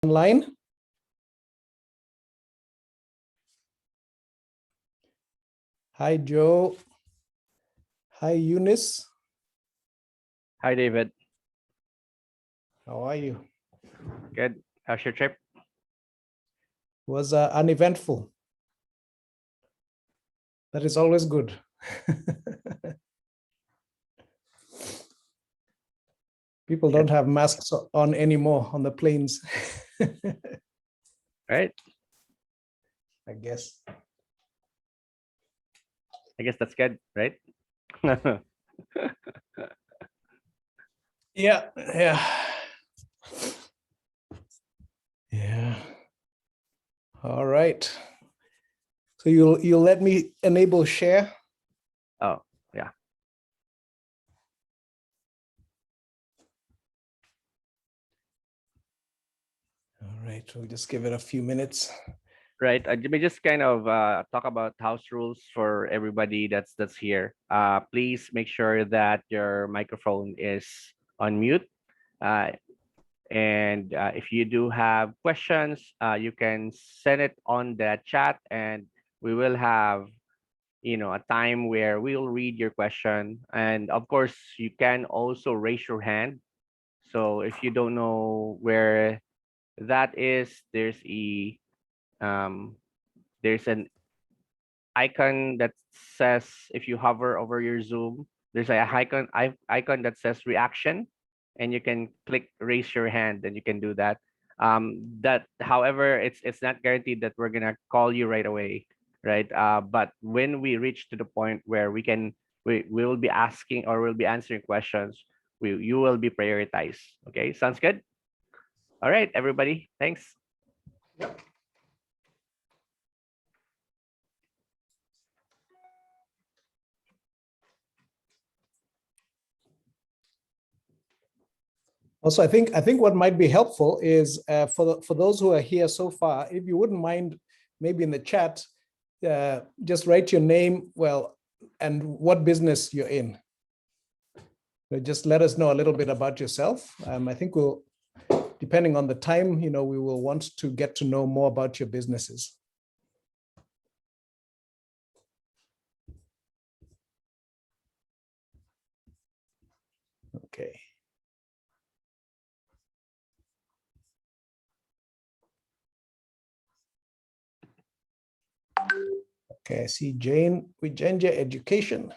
online. Hi, Joe. Hi, Eunice. Hi, David. How are you? Good. How's your trip? Was uneventful. That is always good. People don't have masks on anymore on the planes. Right. I guess. I guess that's good, right? Yeah. All right. So you'll let me enable share? Oh, yeah. All right, we'll just give it a few minutes. Right. Let me just kind of talk about house rules for everybody that's here. Please make sure that your microphone is on mute. And if you do have questions, you can send it on the chat, and we will have a time where we'll read your question. And of course, you can also raise your hand. So if you don't know where that is, there's an icon that says, if you hover over your Zoom, there's a icon that says reaction, and you can click raise your hand, and you can do that. However, it's not guaranteed that we're gonna call you right away, right? But when we reach to the point where we will be asking, or we'll be answering questions, you will be prioritized. Okay, sounds good. All right, everybody, thanks. Yep. Also, I think what might be helpful is for those who are here so far, if you wouldn't mind, maybe in the chat, just write your name, and what business you're in. Just let us know a little bit about yourself. I think we'll, depending on the time, we will want to get to know more about your businesses. Okay. Okay, I see Jane with Ginger Education.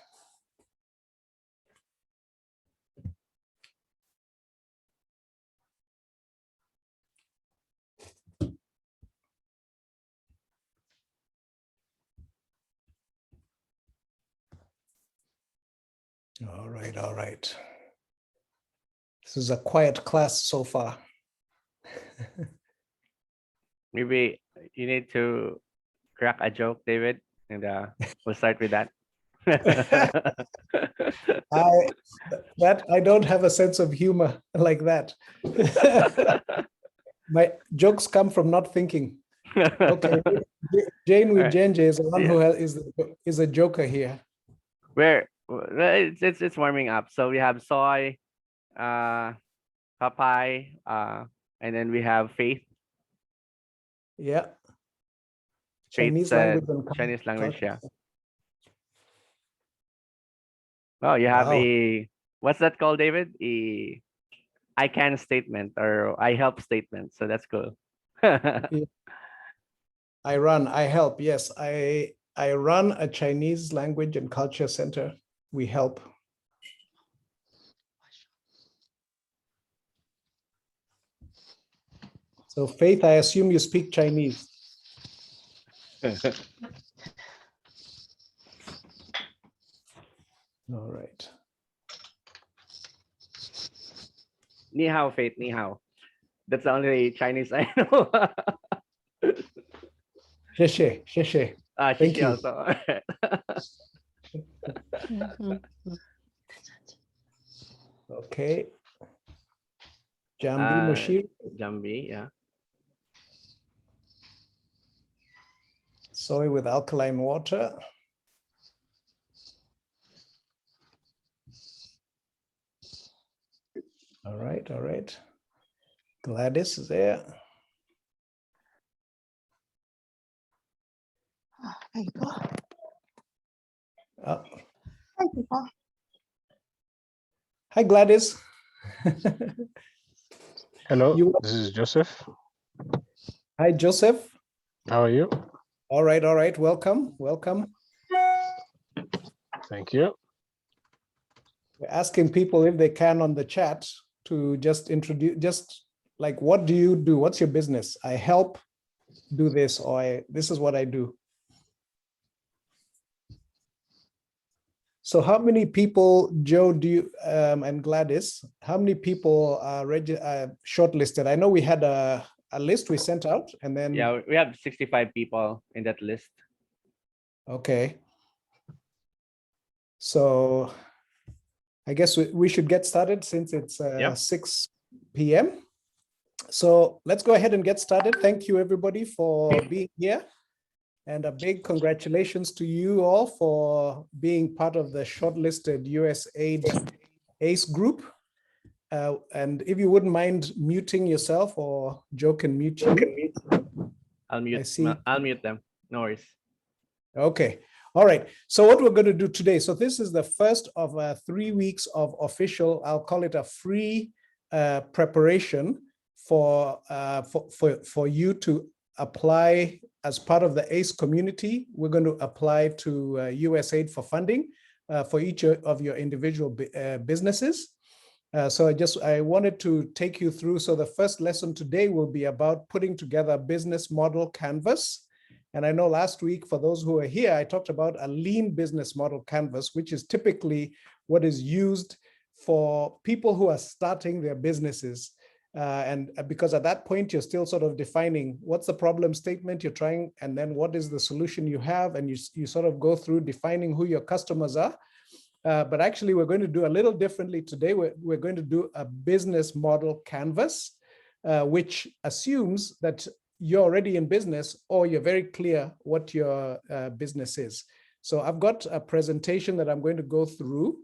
All right. This is a quiet class so far. Maybe you need to crack a joke, David, and we'll start with that. I don't have a sense of humor like that. My jokes come from not thinking. Okay, Jane with Ginger is the one who is a joker here. Where it's warming up. So we have Soy, Papai, and then we have Faith. Yeah. Chinese language, yeah. Oh, you have what's that called, David? I can statement, or I help statement. So that's cool. I help. Yes, I run a Chinese language and culture center. We help. So Faith, I assume you speak Chinese. All right. Ni hao, Faith, ni hao. That's the only Chinese I know. Xie. Thank you. Also. Okay. Jambi Mushir. Jambi, yeah. Soy with alkaline water. All right. Gladys is there. Hi, people. Uh, Hi, people. Hi, Gladys. Hello, You, this is Joseph. hi, Joseph. How are you? All right. Welcome, welcome. Thank you. We're asking people if they can on the chat to just introduce, just like, what do you do? What's your business? I help do this, or this is what I do. So how many people, Joe, do you, and Gladys, how many people are shortlisted? I know we had a list we sent out, and then, Yeah, we have 65 people in that list. okay. So I guess we should get started since it's Yep. 6 p.m. So let's go ahead and get started. Thank you, everybody, for being here. And a big congratulations to you all for being part of the shortlisted USAID ACE group. And if you wouldn't mind muting yourself, or Joe can mute you. I'll mute. see. I'll mute them. No worries. Okay. All right. So what we're going to do today, so this is the first of 3 weeks of official, I'll call it a free preparation for you to apply as part of the ACE community. We're going to apply to USAID for funding for each of your individual businesses. So I wanted to take you through. So the first lesson today will be about putting together a business model canvas. And I know last week, for those who are here, I talked about a lean business model canvas, which is typically what is used for people who are starting their businesses. And because at that point, you're still sort of defining what's the problem statement you're trying, and then what is the solution you have, and you sort of go through defining who your customers are. But actually, we're going to do a little differently today. We're going to do a business model canvas, which assumes that you're already in business, or you're very clear what your business is. So I've got a presentation that I'm going to go through.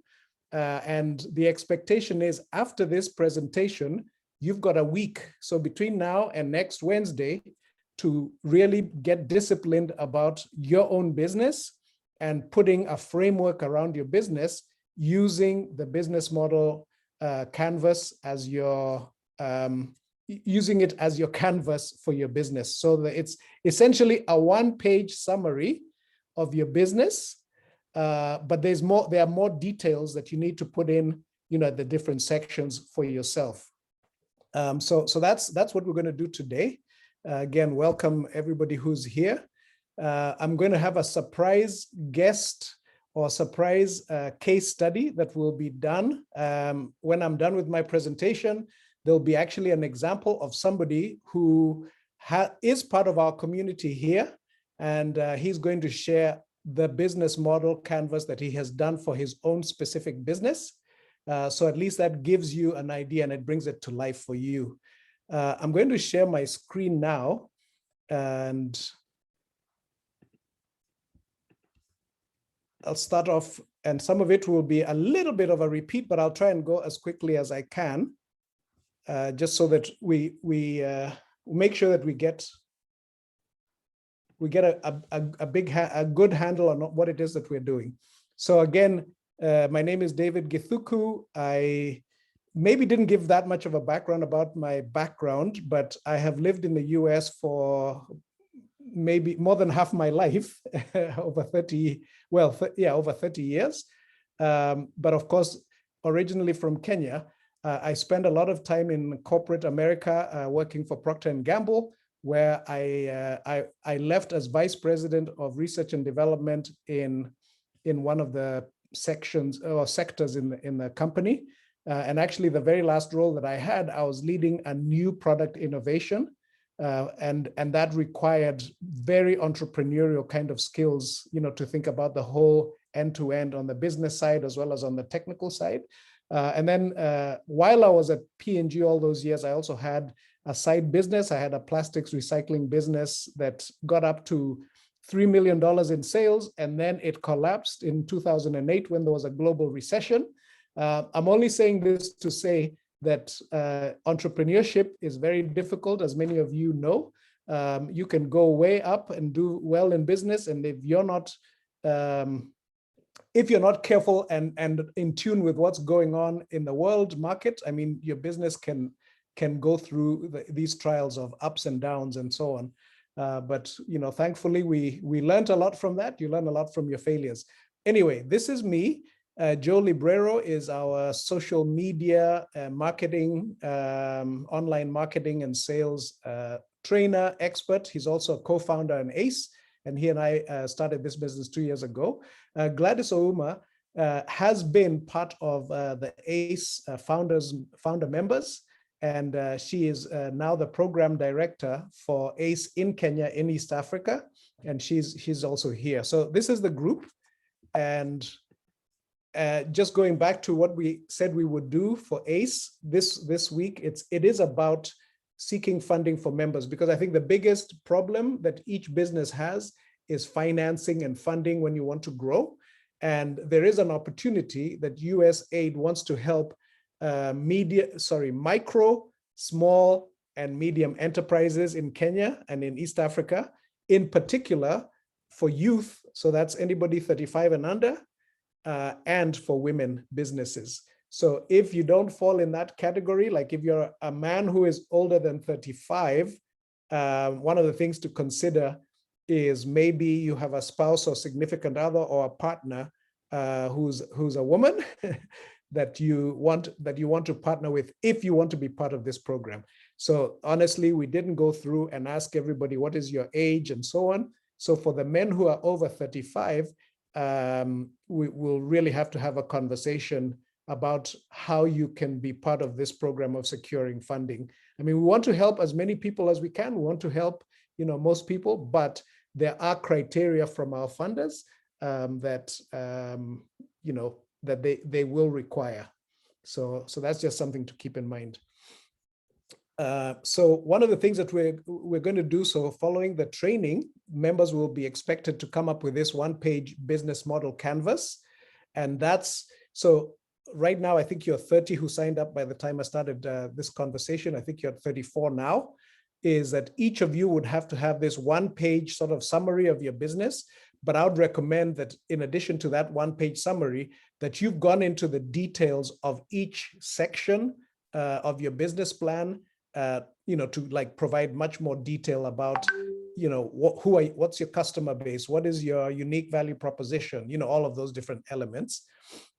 And the expectation is, after this presentation, you've got a week. So between now and next Wednesday, to really get disciplined about your own business and putting a framework around your business using the business model canvas as your using it as your canvas for your business. So that it's essentially a one-page summary of your business, but there are more details that you need to put in, the different sections for yourself. So that's what we're going to do today. Again, welcome everybody who's here. I'm going to have a surprise guest or surprise case study that will be done. When I'm done with my presentation, there'll be actually an example of somebody who is part of our community here, and he's going to share the business model canvas that he has done for his own specific business. So at least that gives you an idea, and it brings it to life for you. I'm going to share my screen now, and I'll start off, and some of it will be a little bit of a repeat, but I'll try and go as quickly as I can, just so that we make sure that we get a good handle on what it is that we're doing. So again, my name is David Githuku. I maybe didn't give that much of a background about my background, but I have lived in the US for maybe more than half my life, over 30 years. But of course, originally from Kenya, I spent a lot of time in corporate America, working for Procter & Gamble, where I left as vice president of research and development in one of the sections or sectors in the company. And actually, the very last role that I had, I was leading a new product innovation. And that required very entrepreneurial kind of skills, to think about the whole end-to-end on the business side as well as on the technical side. And then while I was at P&G all those years, I also had a side business. I had a plastics recycling business that got up to $3 million in sales, and then it collapsed in 2008 when there was a global recession. I'm only saying this to say that entrepreneurship is very difficult, as many of you know, you can go way up and do well in business. And if you're not careful and in tune with what's going on in the world market, I mean, your business can go through these trials of ups and downs and so on. But thankfully, we learned a lot from that. You learn a lot from your failures. Anyway, this is me. Joe Librero is our social media marketing, online marketing and sales trainer expert. He's also a co-founder in ACE, and he and I started this business 2 years ago. Gladys Ouma has been part of the ACE founder members, and she is now the program director for ACE in Kenya, in East Africa, and she's also here. So this is the group, and just going back to what we said we would do for ACE this week, it is about seeking funding for members, because I think the biggest problem that each business has is financing and funding when you want to grow. And there is an opportunity that USAID wants to help micro, small, and medium enterprises in Kenya and in East Africa, in particular for youth. So that's anybody 35 and under, and for women businesses. So if you don't fall in that category, like if you're a man who is older than 35, one of the things to consider is maybe you have a spouse or significant other or a partner who's a woman that you want to partner with if you want to be part of this program. So honestly, we didn't go through and ask everybody what is your age and so on. So for the men who are over 35, we will really have to have a conversation about how you can be part of this program of securing funding. I mean, we want to help as many people as we can. We want to help, most people, but there are criteria from our funders that they will require. So that's just something to keep in mind. So one of the things that we're going to do, so following the training, members will be expected to come up with this one-page business model canvas. And so right now, I think you're 30 who signed up by the time I started this conversation. I think you're at 34 now, is that each of you would have to have this one-page sort of summary of your business. But I would recommend that in addition to that one-page summary, that you've gone into the details of each section of your business plan, to like provide much more detail about, what's your customer base, what is your unique value proposition, all of those different elements.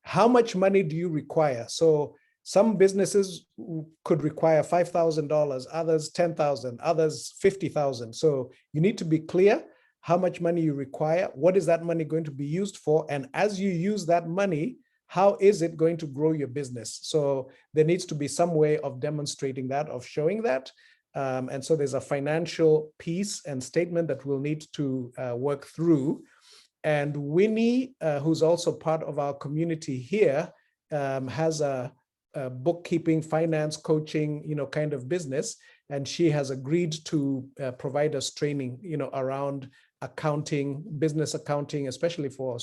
How much money do you require? So some businesses could require $5,000, others 10,000, others 50,000. So you need to be clear how much money you require, what is that money going to be used for, and as you use that money, how is it going to grow your business? So there needs to be some way of demonstrating that, of showing that. And so there's a financial piece and statement that we'll need to work through. And Winnie, who's also part of our community here, has a bookkeeping, finance, coaching, kind of business. And she has agreed to provide us training, around accounting, business accounting, especially for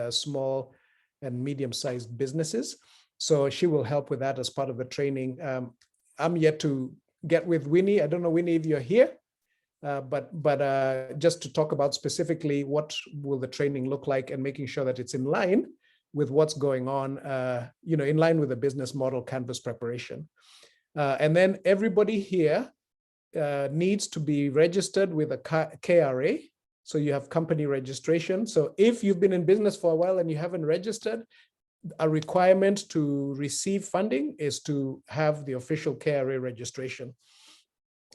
small and medium-sized businesses. So she will help with that as part of the training. I'm yet to get with Winnie. I don't know, Winnie, if you're here, but just to talk about specifically what will the training look like and making sure that it's in line with what's going on, in line with the business model canvas preparation. And then everybody here needs to be registered with a KRA. So you have company registration. So if you've been in business for a while and you haven't registered, a requirement to receive funding is to have the official KRA registration.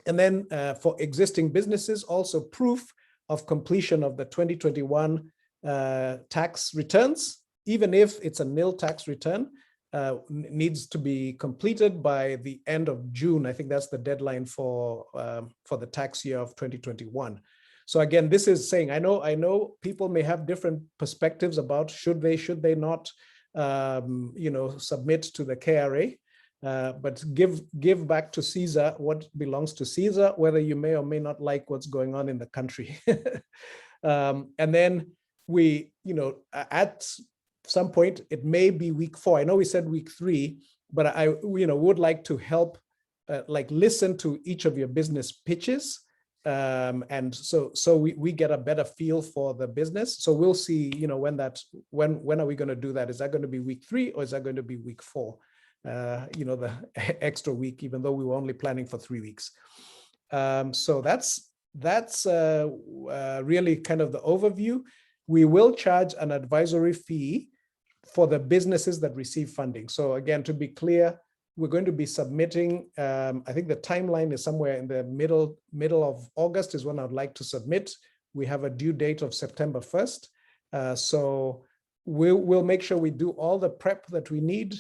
And then for existing businesses, also proof of completion of the 2021 tax returns, even if it's a nil tax return, needs to be completed by the end of June. I think that's the deadline for the tax year of 2021. So again, this is saying, I know people may have different perspectives about should they not, submit to the KRA, but give back to Caesar what belongs to Caesar, whether you may or may not like what's going on in the country. And then we, at some point, it may be week 4. I know we said week 3, but I, would like to help, listen to each of your business pitches And so we get a better feel for the business. So we'll see, when are we going to do that? Is that going to be week 3 or is that going to be week 4? The extra week, even though we were only planning for 3 weeks. So that's really kind of the overview. We will charge an advisory fee for the businesses that receive funding. So again, to be clear, we're going to be submitting, I think the timeline is somewhere in the middle of August is when I'd like to submit. We have a due date of September 1st. So we'll make sure we do all the prep that we need.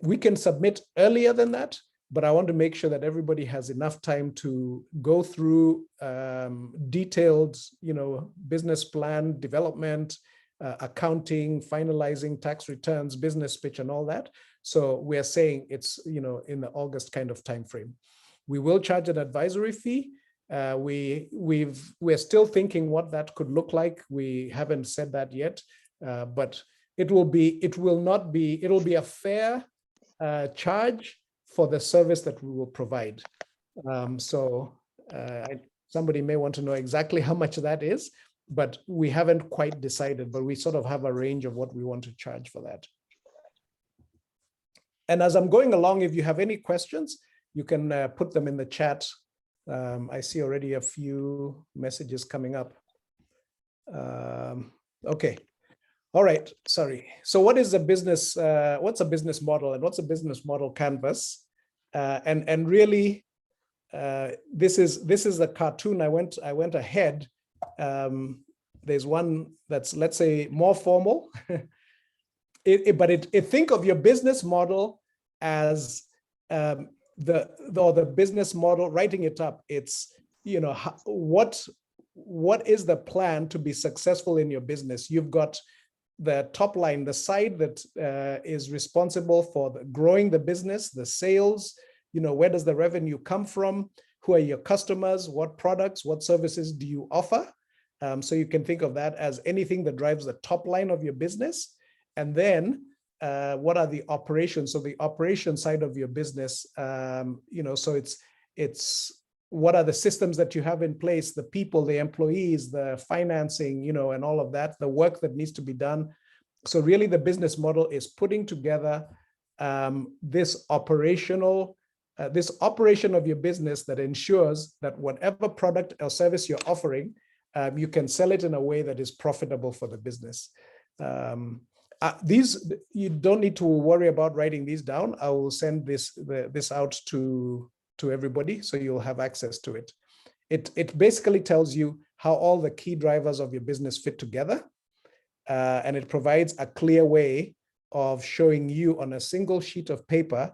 We can submit earlier than that, but I want to make sure that everybody has enough time to go through detailed, business plan development, accounting, finalizing tax returns, business pitch, and all that. So we're saying it's, in the August kind of time frame. We will charge an advisory fee. We're still thinking what that could look like. We haven't said that yet, but it'll be a fair charge for the service that we will provide. Somebody may want to know exactly how much that is, but we haven't quite decided, but we sort of have a range of what we want to charge for that. And as I'm going along, if you have any questions, you can put them in the chat. I see already a few messages coming up. Okay. All right. Sorry. So what is a business? What's a business model and what's a business model canvas? And really, this is a cartoon. I went ahead. There's one that's, let's say, more formal. But think of your business model as the business model, writing it up. It's, what is the plan to be successful in your business? You've got the top line, the side that is responsible for growing the business, the sales, where does the revenue come from? Who are your customers? What products, what services do you offer? So you can think of that as anything that drives the top line of your business. And then what are the operations? So the operation side of your business, so it's what are the systems that you have in place, the people, the employees, the financing, and all of that, the work that needs to be done. So really the business model is putting together this operation of your business that ensures that whatever product or service you're offering, you can sell it in a way that is profitable for the business. These, you don't need to worry about writing these down. I will send this out to everybody, so you'll have access to it. It basically tells you how all the key drivers of your business fit together, and it provides a clear way of showing you on a single sheet of paper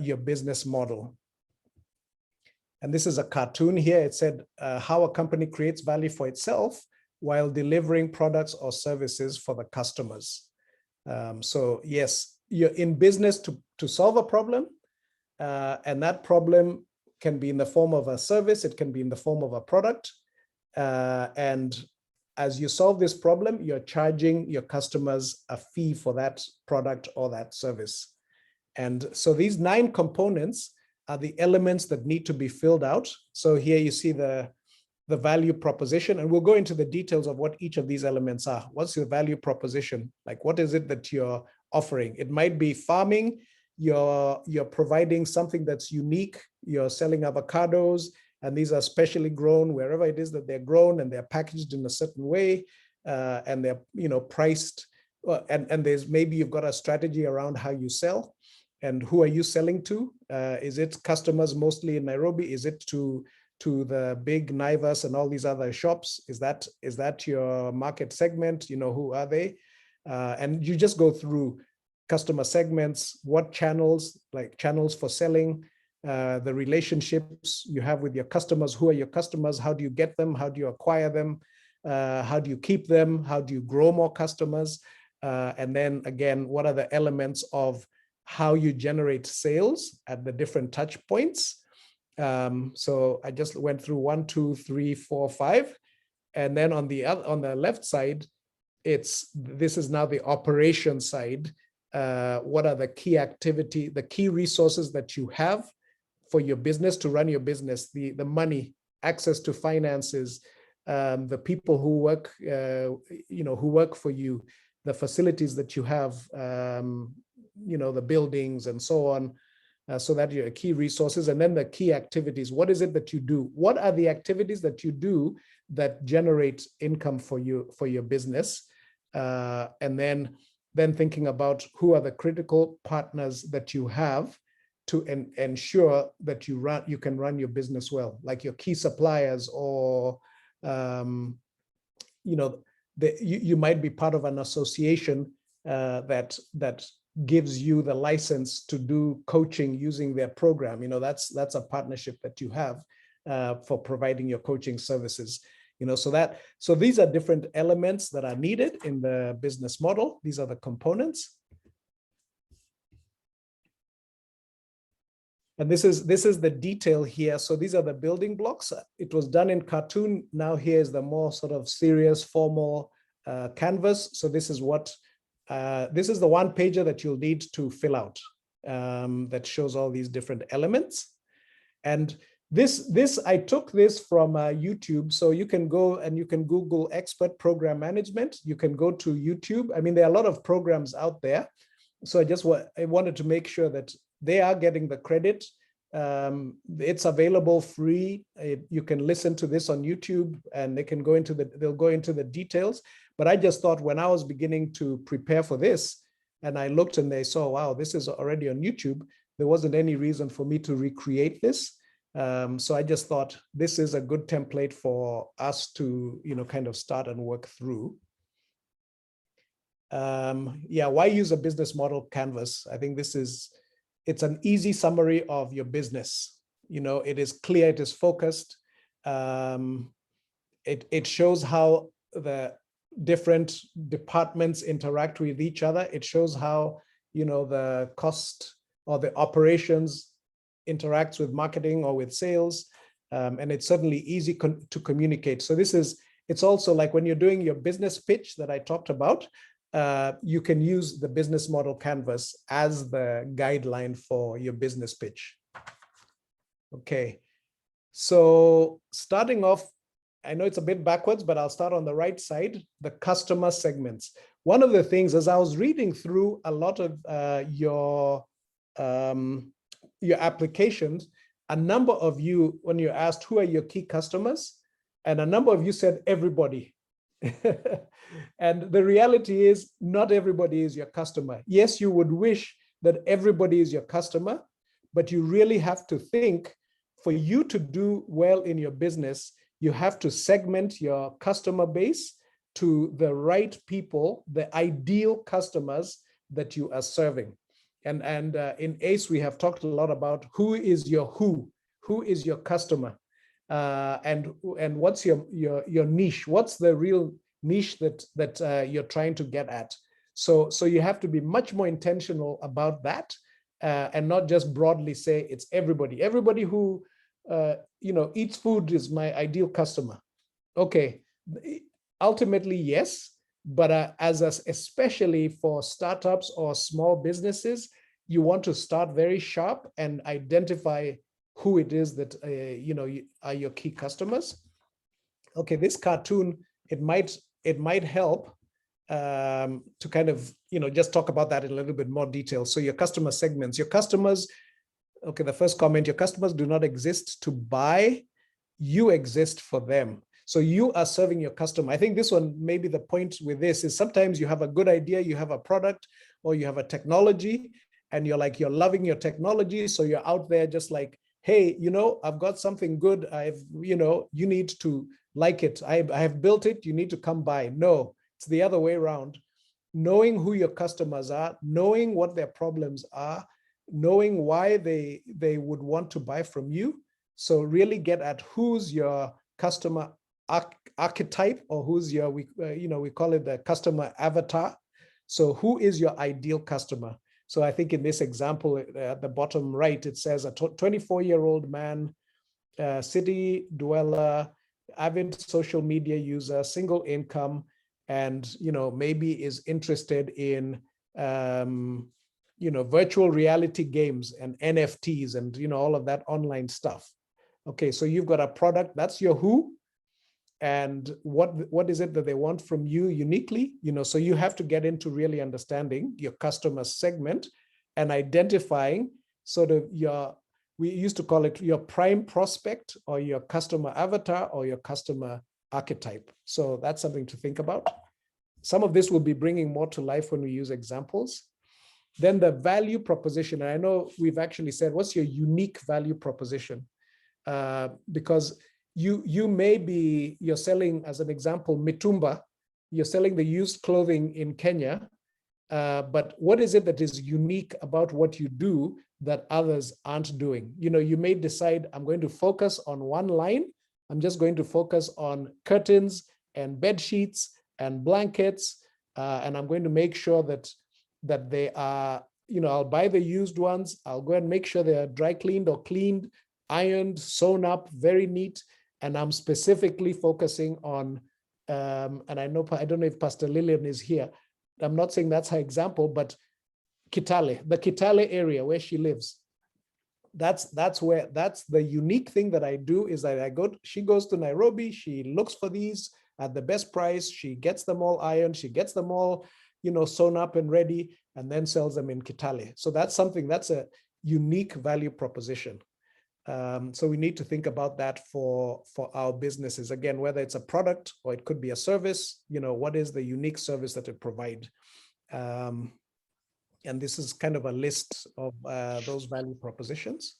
your business model. And this is a cartoon here. It said how a company creates value for itself while delivering products or services for the customers. So yes, you're in business to solve a problem, and that problem can be in the form of a service, it can be in the form of a product. And as you solve this problem, you're charging your customers a fee for that product or that service. And so these 9 components are the elements that need to be filled out. So here you see the value proposition, and we'll go into the details of what each of these elements are. What's your value proposition? Like, what is it that you're offering? It might be farming. You're providing something that's unique. You're selling avocados, and these are specially grown wherever it is that they're grown, and they're packaged in a certain way, and they're priced. And there's maybe you've got a strategy around how you sell, and who are you selling to? Is it customers mostly in Nairobi? Is it to the big Naivas and all these other shops? Is that your market segment? Who are they? And you just go through customer segments, what channels, like channels for selling, the relationships you have with your customers. Who are your customers? How do you get them? How do you acquire them? How do you keep them? How do you grow more customers? And then again, what are the elements of how you generate sales at the different touch points? So I just went through 1, 2, 3, 4, 5, and then on the left side, this is now the operation side. What are the key resources that you have for your business to run your business, the money access to finances, the people who work, who work for you, the facilities that you have, the buildings and so on, so that your key resources, and then the key activities. What is it that you do? What are the activities that you do that generate income for your business? And then thinking about who are the critical partners that you have to ensure that you can run your business well, like your key suppliers, or you might be part of an association that gives you the license to do coaching using their program. That's a partnership that you have for providing your coaching services. So these are different elements that are needed in the business model. These are the components. And this is the detail here. So these are the building blocks. It was done in cartoon. Now here's the more sort of serious, formal canvas. So this is the one pager that you'll need to fill out, that shows all these different elements. And I took this from YouTube. So you can go and you can Google expert program management. You can go to YouTube. I mean, there are a lot of programs out there. So I wanted to make sure that they are getting the credit. It's available free. You can listen to this on YouTube, and they'll go into the details. But I just thought, when I was beginning to prepare for this, and I looked and they saw, wow, this is already on YouTube, there wasn't any reason for me to recreate this. So I just thought this is a good template for us to, kind of start and work through. Why use a business model canvas? I think it's an easy summary of your business. It is clear, it is focused. It shows how the different departments interact with each other. It shows how, the cost or the operations interacts with marketing or with sales. And it's certainly easy to communicate. So it's also like when you're doing your business pitch that I talked about, you can use the business model canvas as the guideline for your business pitch. Okay, so starting off, I know it's a bit backwards, but I'll start on the right side, the customer segments. One of the things, as I was reading through a lot of your applications, a number of you, when you asked who are your key customers, and a number of you said everybody. And the reality is, not everybody is your customer. Yes, you would wish that everybody is your customer, but you really have to think, for you to do well in your business, you have to segment your customer base to the right people, the ideal customers that you are serving. And in ACE, we have talked a lot about who is your who is your customer, and what's your niche, what's the real niche that you're trying to get at. So you have to be much more intentional about that, and not just broadly say it's everybody. Everybody who eats food is my ideal customer. Okay, ultimately yes, but especially for startups or small businesses, you want to start very sharp and identify who it is that are your key customers. Okay, this cartoon, it might help to kind of just talk about that in a little bit more detail. So your customer segments, your customers. Okay, the first comment: your customers do not exist to buy, you exist for them. So you are serving your customer. I think this one, maybe the point with this is, sometimes you have a good idea, you have a product or you have a technology, and you're loving your technology. So you're out there just like, hey, I've got something good. You need to like it. I have built it. You need to come by. No, it's the other way around. Knowing who your customers are, knowing what their problems are, knowing why they would want to buy from you. So really get at who's your customer archetype, or who's your, we call it the customer avatar. So who is your ideal customer? So I think in this example at the bottom right, it says a 24-year-old man, city dweller, avid social media user, single income, and maybe is interested in virtual reality games and NFTs and all of that online stuff. Okay, so you've got a product, that's your who, and what is it that they want from you uniquely, so you have to get into really understanding your customer segment and identifying sort of we used to call it your prime prospect or your customer avatar or your customer archetype. So that's something to think about. Some of this will be bringing more to life when we use examples. Then the value proposition. And I know we've actually said, what's your unique value proposition? Because you're selling, as an example, mitumba, you're selling the used clothing in Kenya, but what is it that is unique about what you do that others aren't doing? You may decide, I'm going to focus on one line. I'm just going to focus on curtains and bed sheets and blankets, and I'm going to make sure that they are, I'll buy the used ones. I'll go and make sure they are dry cleaned or cleaned, ironed, sewn up, very neat. And I'm specifically focusing on, and I don't know if Pastor Lillian is here. I'm not saying that's her example, but Kitale, the Kitale area where she lives. That's the unique thing that I do, is that she goes to Nairobi, she looks for these at the best price, she gets them all ironed, she gets them all, sewn up and ready, and then sells them in Kitale. So that's a unique value proposition. So we need to think about that for our businesses. Again, whether it's a product or it could be a service, what is the unique service that it provides? And this is kind of a list of those value propositions.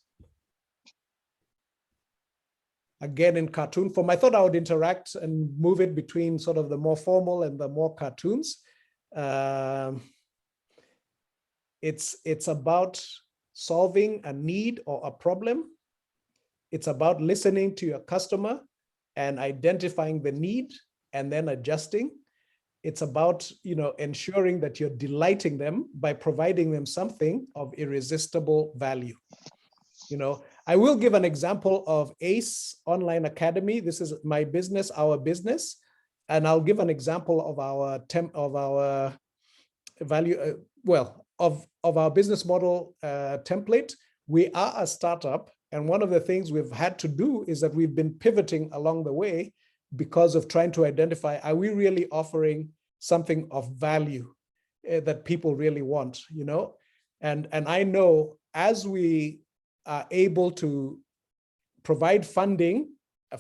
Again, in cartoon form, I thought I would interact and move it between sort of the more formal and the more cartoons. It's about solving a need or a problem. It's about listening to your customer and identifying the need and then adjusting. It's about, ensuring that you're delighting them by providing them something of irresistible value. I will give an example of ACE Online Academy. This is my business, our business, and I'll give an example of our value, of our business model template. We are a startup. And one of the things we've had to do is that we've been pivoting along the way because of trying to identify, are we really offering something of value that people really want, And I know as we are able to provide funding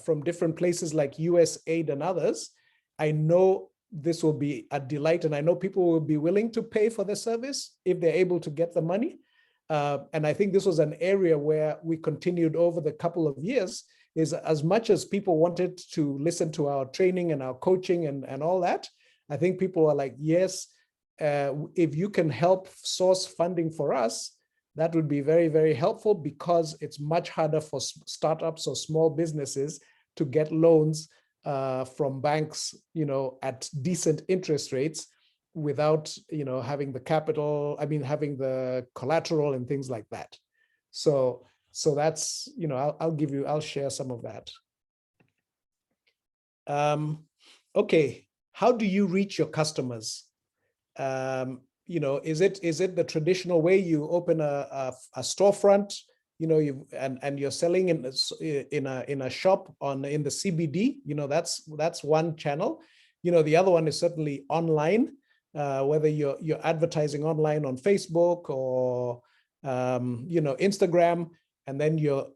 from different places like USAID and others, I know this will be a delight, and I know people will be willing to pay for the service if they're able to get the money. And I think this was an area where we continued over the couple of years, is as much as people wanted to listen to our training and our coaching and all that, I think people are like, yes, if you can help source funding for us, that would be very, very helpful, because it's much harder for startups or small businesses to get loans from banks, at decent interest rates, without having the capital, having the collateral and things like that. So that's, I'll share some of that. Okay, how do you reach your customers? Is it the traditional way you open a storefront, and you're selling in a shop in the CBD? That's one channel. The other one is certainly online. Whether you're advertising online on Facebook or Instagram, and then you're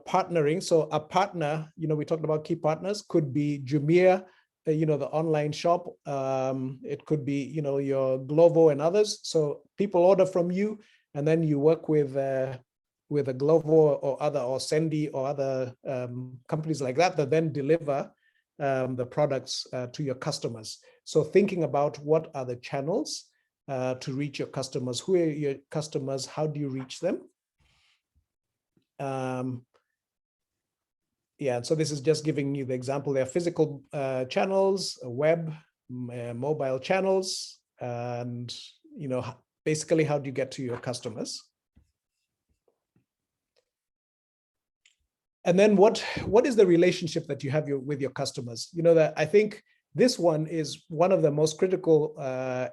partnering. So a partner, we talked about key partners, could be Jumia, the online shop. It could be your Glovo and others. So people order from you, and then you work with a Glovo or Sendy or other companies like that then deliver the products to your customers. So thinking about what are the channels to reach your customers, who are your customers, how do you reach them? So this is just giving you the example. There are physical channels, web, mobile channels, and basically how do you get to your customers? And then what is the relationship that you have with your customers? That I think this one is one of the most critical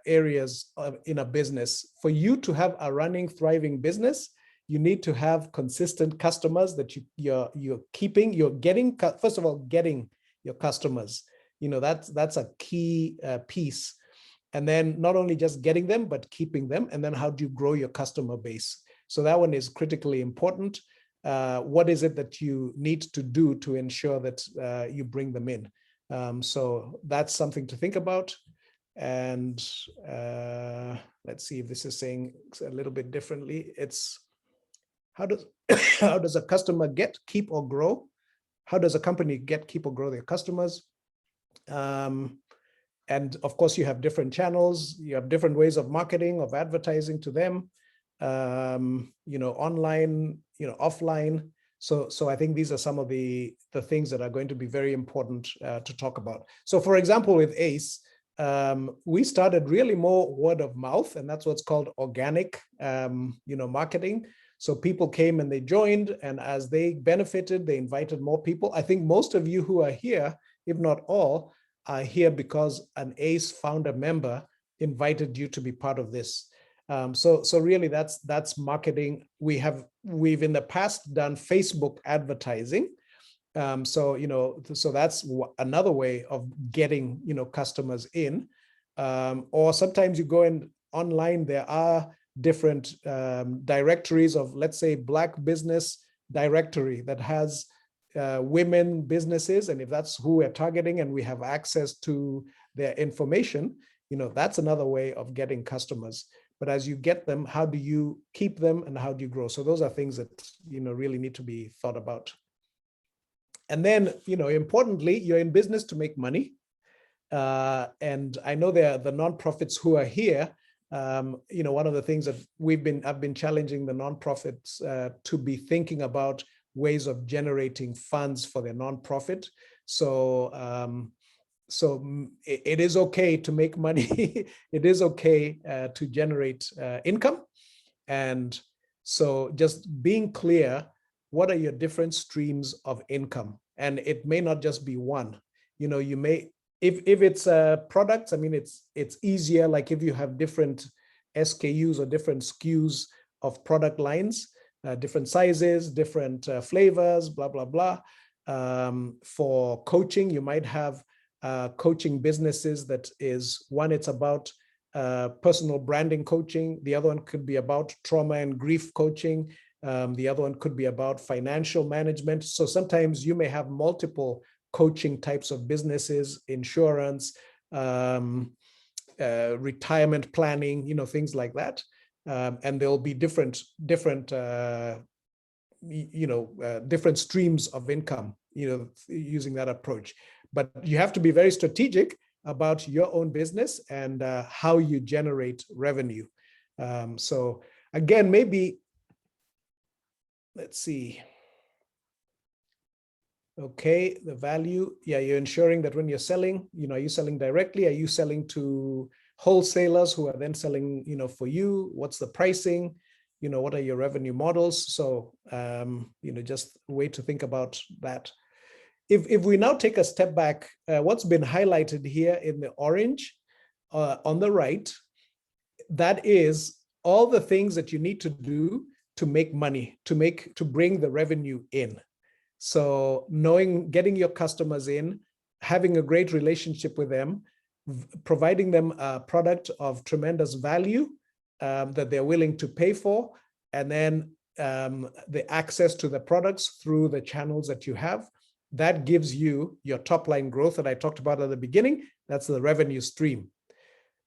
areas in a business. For you to have a running, thriving business, you need to have consistent customers that you're keeping, you're getting, first of all, getting your customers. That's a key piece. And then not only just getting them, but keeping them. And then how do you grow your customer base? So that one is critically important. What is it that you need to do to ensure that you bring them in? So that's something to think about. And let's see if this is saying a little bit differently. It's how does a customer get, keep, or grow? How does a company get, keep, or grow their customers? And of course, you have different channels, you have different ways of marketing, of advertising to them, online, offline. So I think these are some of the things that are going to be very important to talk about. So for example, with ACE, we started really more word of mouth, and that's what's called organic, marketing. So people came and they joined, and as they benefited, they invited more people. I think most of you who are here, if not all, are here because an ACE founder member invited you to be part of this. So really that's marketing. We've in the past done Facebook advertising. So that's another way of getting, customers in. Or sometimes you go in online, there are different directories of, let's say, Black business directory that has women businesses, and if that's who we're targeting and we have access to their information, that's another way of getting customers. But as you get them, how do you keep them and how do you grow? So those are things that really need to be thought about. And then importantly, you're in business to make money, and I know there are the nonprofits who are here. One of the things that I've been challenging the nonprofits to be thinking about ways of generating funds for their nonprofit. So it is okay to make money. It is okay to generate income. And so just being clear, what are your different streams of income? And it may not just be one. You may, if it's products, I mean, it's easier, like if you have different SKUs or different SKUs of product lines, different sizes, different flavors, blah, blah, blah. For coaching, you might have coaching businesses that is, one, it's about personal branding coaching. The other one could be about trauma and grief coaching. The other one could be about financial management. So sometimes you may have multiple coaching types of businesses, insurance, retirement planning, things like that. And there'll be different streams of income, using that approach. But you have to be very strategic about your own business and how you generate revenue. So again, maybe, let's see. Okay, the value. Yeah, you're ensuring that when you're selling, are you selling directly? Are you selling to wholesalers who are then selling, for you? What's the pricing? What are your revenue models? So, just a way to think about that. If we now take a step back, what's been highlighted here in the orange on the right, that is all the things that you need to do to make money, to bring the revenue in. So getting your customers in, having a great relationship with them, providing them a product of tremendous value that they're willing to pay for, and then the access to the products through the channels that you have, that gives you your top line growth that I talked about at the beginning. That's the revenue stream.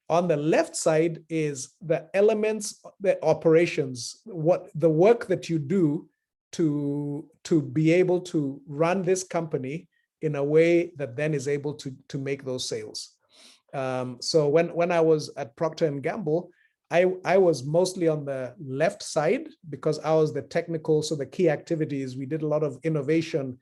On the left side is the elements, the operations, the work that you do to be able to run this company in a way that then is able to make those sales. So when I was at Procter & Gamble, I was mostly on the left side because I was the technical. So the key activities, we did a lot of innovation,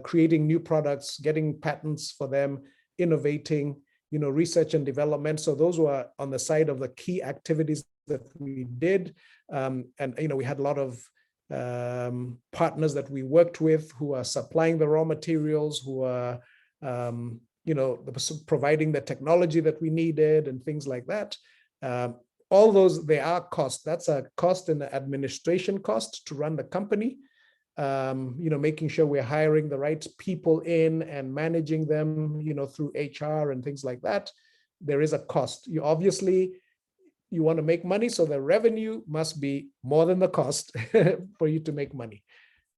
creating new products, getting patents for them, innovating, research and development. So those were on the side of the key activities that we did. And, we had a lot of partners that we worked with who are supplying the raw materials, who are, providing the technology that we needed and things like that. all those, they are costs. That's a cost and administration cost to run the company. Making sure we're hiring the right people in and managing them, through HR and things like that. There is a cost. You want to make money, so the revenue must be more than the cost for you to make money.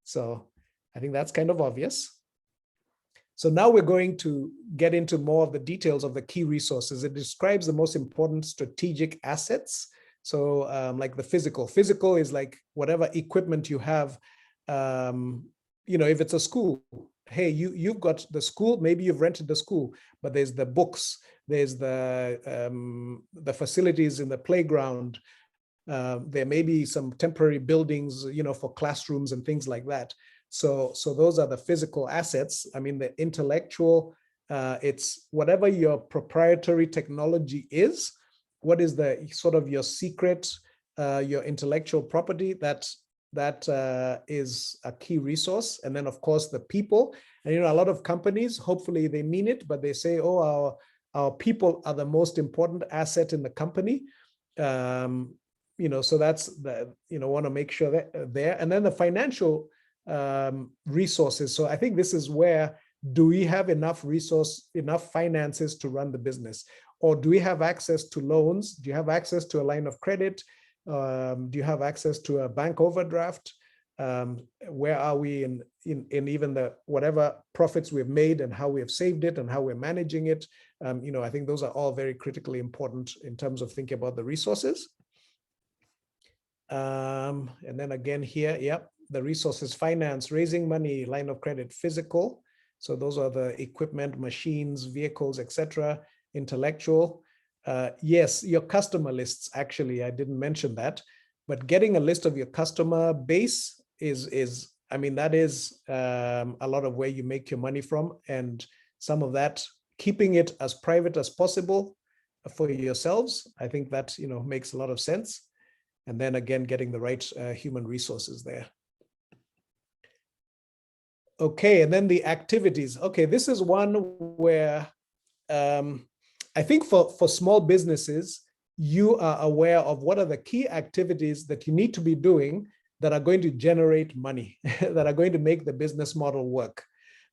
So I think that's kind of obvious. So now we're going to get into more of the details of the key resources. It describes the most important strategic assets. So like the physical is like whatever equipment you have. If it's a school, hey, you've got the school, maybe you've rented the school, but there's the books, there's the facilities in the playground. There may be some temporary buildings, for classrooms and things like that. So those are the physical assets. I mean, the intellectual, it's whatever your proprietary technology is, what is the sort of your secret, your intellectual property, that is a key resource. And then of course the people, and a lot of companies, hopefully they mean it, but they say, oh, our people are the most important asset in the company. So that's the, want to make sure that there. And then the financial resources. So I think this is where, do we have enough finances to run the business? Or do we have access to loans? Do you have access to a line of credit? Do you have access to a bank overdraft? Where are we in even the whatever profits we've made, and how we have saved it and how we're managing it? I think those are all very critically important in terms of thinking about the resources. And then again here, yep, the resources: finance, raising money, line of credit, physical. So those are the equipment, machines, vehicles, etc. Intellectual. Yes, your customer lists, actually, I didn't mention that, but getting a list of your customer base is that is a lot of where you make your money from, and some of that, keeping it as private as possible for yourselves. I think that, makes a lot of sense. And then again, getting the right human resources there. Okay, and then the activities. Okay, this is one where I think for small businesses, you are aware of what are the key activities that you need to be doing that are going to generate money, that are going to make the business model work.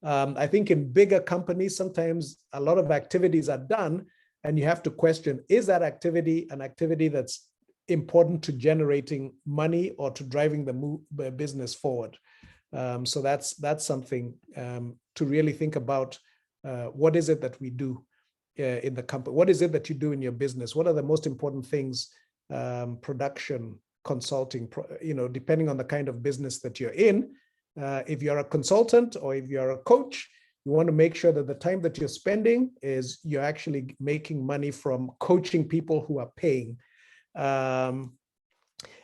I think in bigger companies, sometimes a lot of activities are done and you have to question, is that activity an activity that's important to generating money or to driving the business forward? So that's something to really think about. What is it that we do in the company? What is it that you do in your business? What are the most important things? Production, consulting, depending on the kind of business that you're in. If you're a consultant or if you're a coach, you want to make sure that the time that you're spending is you're actually making money from coaching people who are paying. And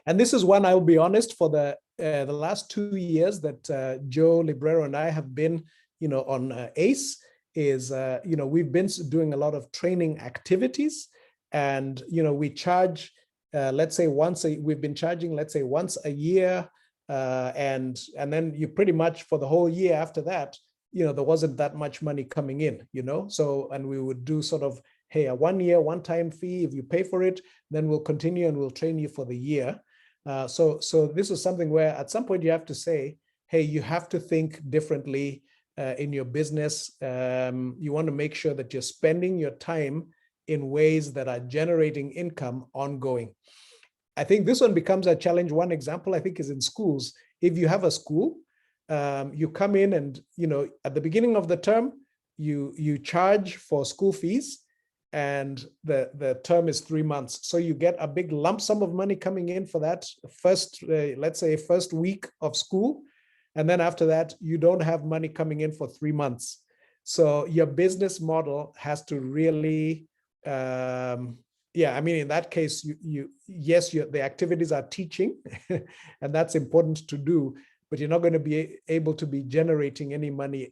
this is one, I will be honest, for the last 2 years that Joe Librero and I have been, on ACE, is, we've been doing a lot of training activities, and, we charge, let's say we've been charging, let's say once a year, and then you pretty much for the whole year after that, there wasn't that much money coming in, so, and we would do sort of, hey, a 1 year, one-time fee. If you pay for it, then we'll continue and we'll train you for the year. So this is something where at some point you have to say, hey, you have to think differently in your business. You want to make sure that you're spending your time in ways that are generating income ongoing. I think this one becomes a challenge. One example, I think, is in schools. If you have a school, you come in and, at the beginning of the term, you charge for school fees, and the term is 3 months. So you get a big lump sum of money coming in for that first, let's say, first week of school. And then after that, you don't have money coming in for 3 months. So your business model has to really, in that case, the activities are teaching, and that's important to do, but you're not going to be able to be generating any money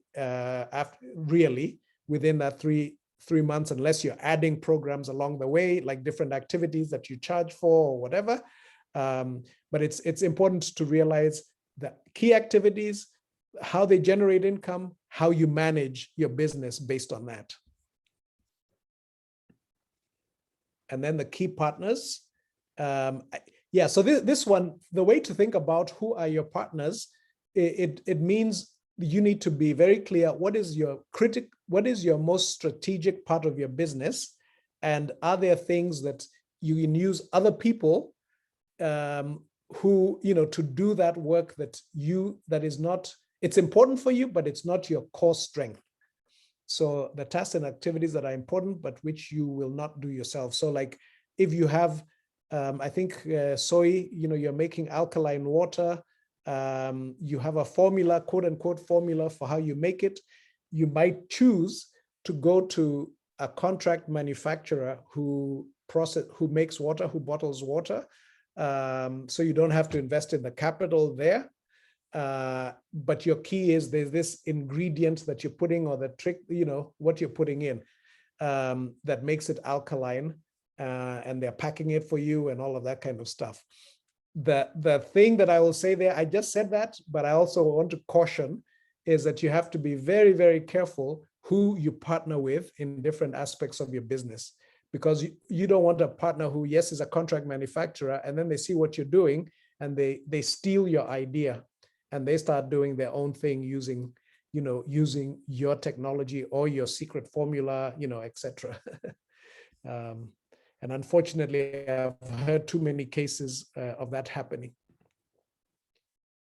really within that three months, unless you're adding programs along the way, like different activities that you charge for or whatever. But it's important to realize the key activities, how they generate income, how you manage your business based on that. And then the key partners. Yeah, so this one, the way to think about who are your partners, it means you need to be very clear. What is your most strategic part of your business? And are there things that you can use other people who, to do that work that is not, it's important for you, but it's not your core strength. So the tasks and activities that are important, but which you will not do yourself. So like if you have, I think soy, you're making alkaline water, you have a formula, quote unquote formula for how you make it, you might choose to go to a contract manufacturer who makes water, who bottles water. So you don't have to invest in the capital there. But your key is there's this ingredient that you're putting, or the trick, what you're putting in that makes it alkaline, and they're packing it for you and all of that kind of stuff. The thing that I will say there, I just said that, but I also want to caution is that you have to be very, very careful who you partner with in different aspects of your business, because you don't want a partner who, yes, is a contract manufacturer, and then they see what you're doing and they steal your idea and they start doing their own thing using your technology or your secret formula, etc. And unfortunately, I've heard too many cases of that happening.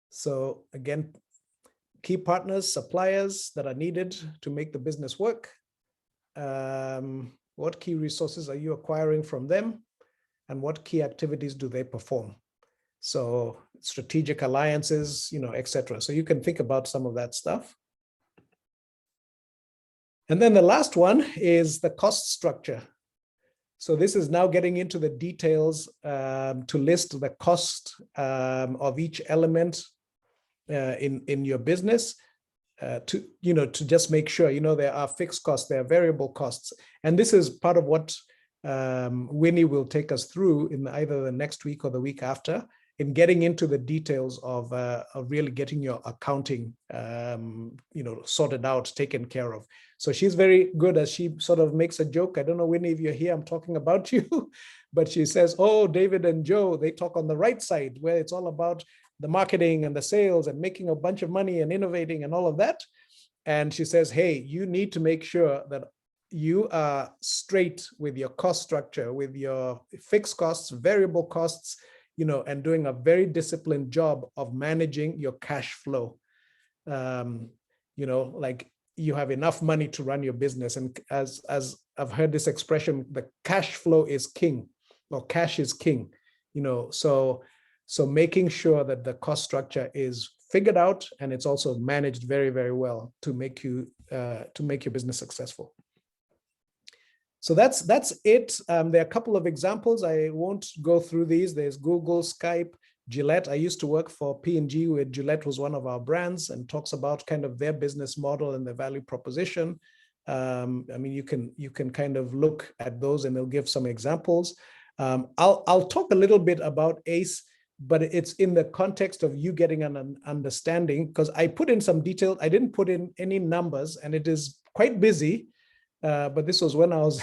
So again, key partners, suppliers that are needed to make the business work. What key resources are you acquiring from them? And what key activities do they perform? So strategic alliances, etc. So you can think about some of that stuff. And then the last one is the cost structure. So this is now getting into the details to list the cost of each element in your business, to just make sure, there are fixed costs, there are variable costs. And this is part of what Winnie will take us through in either the next week or the week after, in getting into the details of really getting your accounting, sorted out, taken care of. So she's very good, as she sort of makes a joke. I don't know, Winnie, if you're here, I'm talking about you, but she says, oh, David and Joe, they talk on the right side, where it's all about the marketing and the sales and making a bunch of money and innovating and all of that. And she says, hey, you need to make sure that you are straight with your cost structure, with your fixed costs, variable costs, and doing a very disciplined job of managing your cash flow. Like you have enough money to run your business. And as I've heard this expression, the cash flow is king, or cash is king, so making sure that the cost structure is figured out and it's also managed very, very well to make your business successful. So that's it. There are a couple of examples. I won't go through these. There's Google, Skype, Gillette. I used to work for P&G, where Gillette was one of our brands, and talks about kind of their business model and their value proposition. I mean, you can kind of look at those and they'll give some examples. I'll talk a little bit about ACE, but it's in the context of you getting an understanding, because I put in some detail. I didn't put in any numbers, and it is quite busy. But this was when I was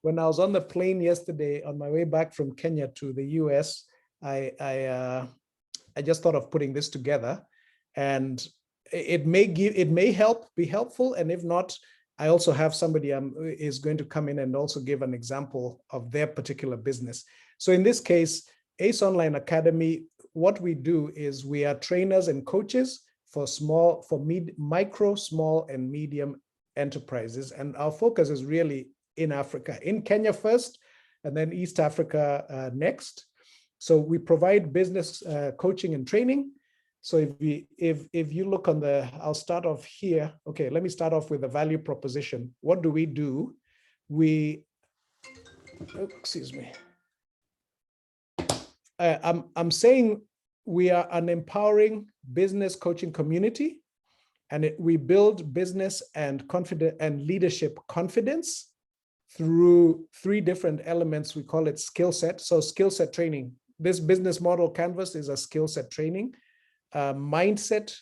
when I was on the plane yesterday on my way back from Kenya to the US. I just thought of putting this together, and it may be helpful, and if not, I also have somebody is going to come in and also give an example of their particular business. So in this case, ACE Online Academy, what we do is we are trainers and coaches for micro, small, and medium enterprises. And our focus is really in Africa, in Kenya first, and then East Africa next. So we provide business coaching and training. So if you look on I'll start off here. Okay, let me start off with the value proposition. What do we do? Excuse me. I'm saying we are an empowering business coaching community, and we build business and leadership confidence through 3 different elements. We call it skill set. So skill set training. This business model canvas is a skill set training, mindset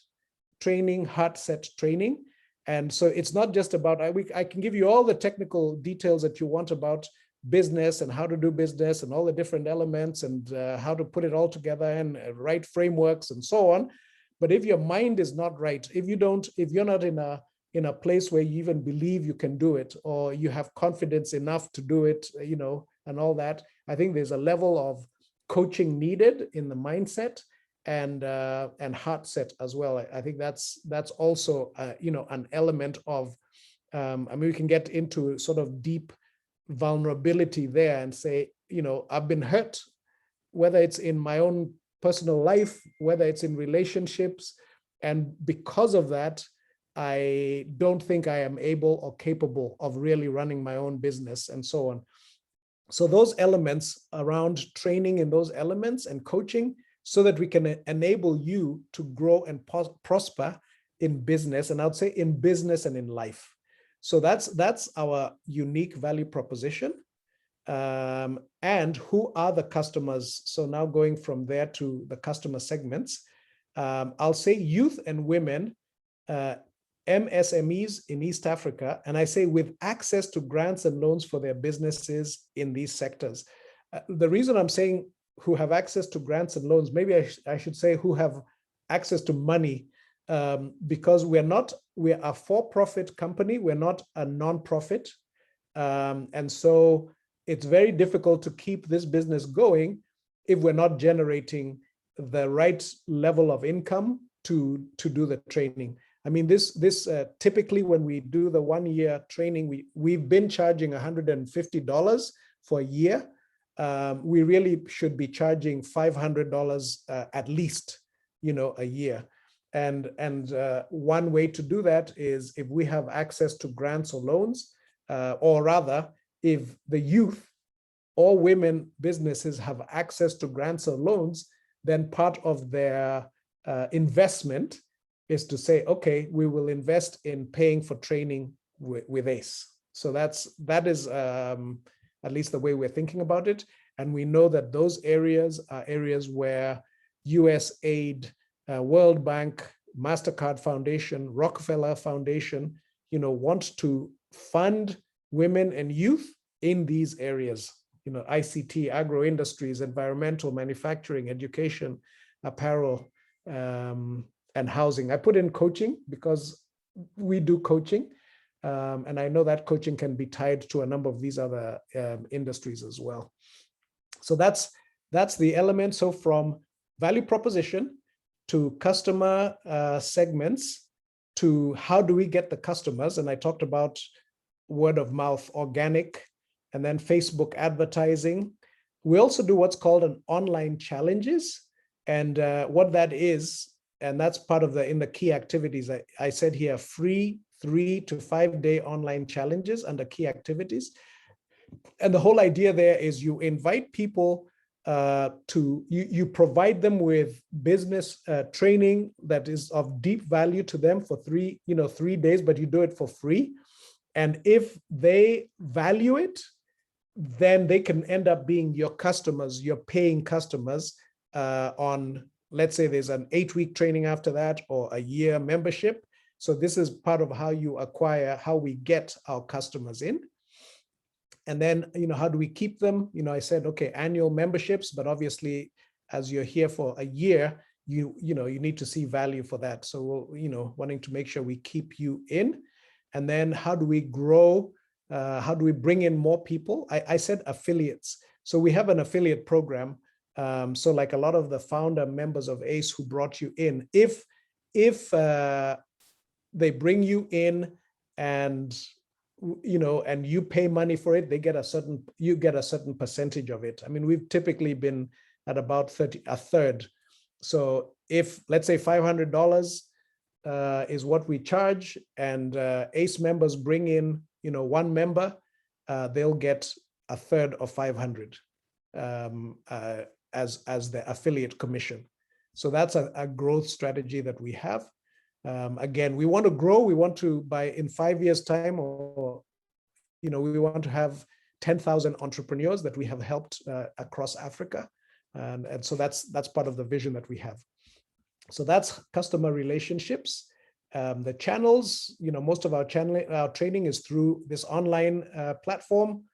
training, heart set training. And so it's not just about, I can give you all the technical details that you want about business and how to do business and all the different elements and how to put it all together and write frameworks and so on. But if your mind is not right, if you're not in a place where you even believe you can do it, or you have confidence enough to do it, and all that, I think there's a level of coaching needed in the mindset and heart set as well. I think that's also an element of we can get into sort of deep vulnerability there and say, I've been hurt, whether it's in my own personal life, whether it's in relationships, and because of that, I don't think I am able or capable of really running my own business and so on. So those elements around training in those elements and coaching, so that we can enable you to grow and prosper in business, and I'd say in business and in life. So that's our unique value proposition. And who are the customers? So now going from there to the customer segments, I'll say youth and women, MSMEs in East Africa, and I say with access to grants and loans for their businesses in these sectors. The reason I'm saying who have access to grants and loans, maybe I should say who have access to money, because we're a for-profit company, we're not a non-profit. And so it's very difficult to keep this business going if we're not generating the right level of income to do the training. I mean, this typically when we do the 1-year training, we've been charging $150 for a year. We really should be charging $500 at least, a year. And one way to do that is if we have access to grants or loans, or rather, if the youth or women businesses have access to grants or loans, then part of their investment is to say, okay, we will invest in paying for training with ACE. So that is at least the way we're thinking about it. And we know that those areas are areas where USAID, World Bank, MasterCard Foundation, Rockefeller Foundation, want to fund women and youth in these areas, ICT, agro industries, environmental, manufacturing, education, apparel, and housing. I put in coaching because we do coaching. And I know that coaching can be tied to a number of these other industries as well. So that's the element. So from value proposition to customer segments to how do we get the customers? And I talked about word of mouth, organic, and then Facebook advertising. We also do what's called an online challenges. And what that is, and that's part of in the key activities, I said here, free 3 to 5 day online challenges under key activities. And the whole idea there is you invite people you provide them with business training that is of deep value to them for 3 days, but you do it for free. And if they value it, then they can end up being your customers, your paying customers on, let's say there's an 8-week training after that or a year membership. So this is part of how you acquire, how we get our customers in. And then, how do we keep them? I said, okay, annual memberships, but obviously as you're here for a year, you need to see value for that. So, wanting to make sure we keep you in. And then how do we grow? How do we bring in more people? I said affiliates. So we have an affiliate program. So like a lot of the founder members of ACE who brought you in, if they bring you in and you pay money for it, you get a certain percentage of it. I mean, we've typically been at about a third. So if, let's say $500 is what we charge, and ACE members bring in, one member, they'll get a third of 500 as the affiliate commission. So that's a growth strategy that we have. Again, we want to grow. We want to, in 5 years' time, or we want to have 10,000 entrepreneurs that we have helped across Africa, and so that's part of the vision that we have. So that's customer relationships. The channels, most of our training is through this online platform.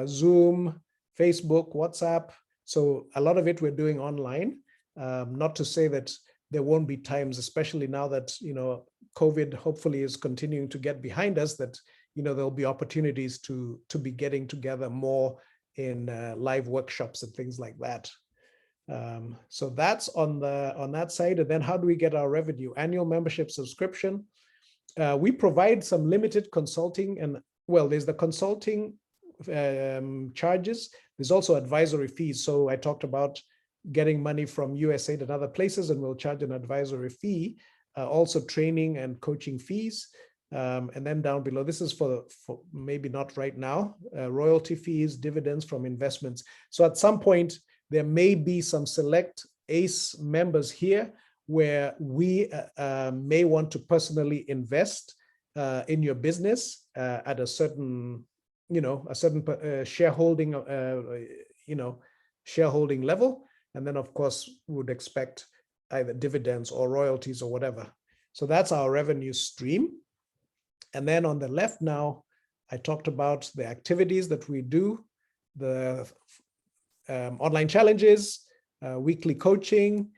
Zoom, Facebook, WhatsApp. So a lot of it we're doing online. Not to say that there won't be times, especially now that, COVID hopefully is continuing to get behind us, that, there'll be opportunities to be getting together more in live workshops and things like that. So that's on that side. And then how do we get our revenue? Annual membership subscription. We provide some limited consulting, and there's the consulting charges. There's also advisory fees. So I talked about getting money from USAID and other places, and we'll charge an advisory fee. Also training and coaching fees. And then down below, this is for maybe not right now, royalty fees, dividends from investments. So at some point, there may be some select ACE members here where we may want to personally invest in your business at a certain, shareholding, shareholding level. And then of course, would expect either dividends or royalties or whatever. So that's our revenue stream. And then on the left now, I talked about the activities that we do, the online challenges, weekly coaching,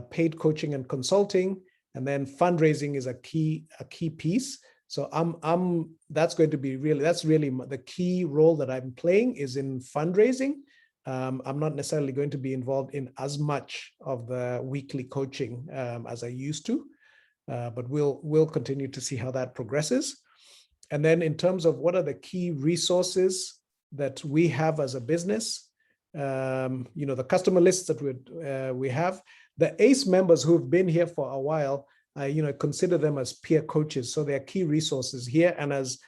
paid coaching and consulting, and then fundraising is a key piece. So that's going to be really the key role that I'm playing is in fundraising. I'm not necessarily going to be involved in as much of the weekly coaching as I used to, but we'll continue to see how that progresses. And then in terms of what are the key resources that we have as a business, the customer lists that we have, the ACE members who've been here for a while, consider them as peer coaches. So they're key resources here. And as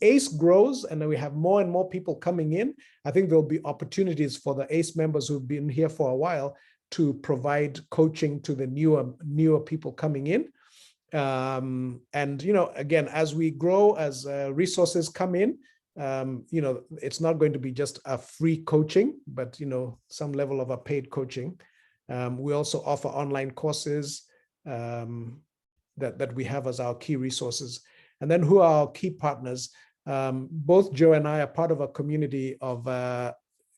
ACE grows and then we have more and more people coming in, I think there'll be opportunities for the ACE members who've been here for a while to provide coaching to the newer people coming in. And, again, as we grow, as resources come in, it's not going to be just a free coaching, but, some level of a paid coaching. We also offer online courses that we have as our key resources. And then who are our key partners? Both Joe and I are part of a community of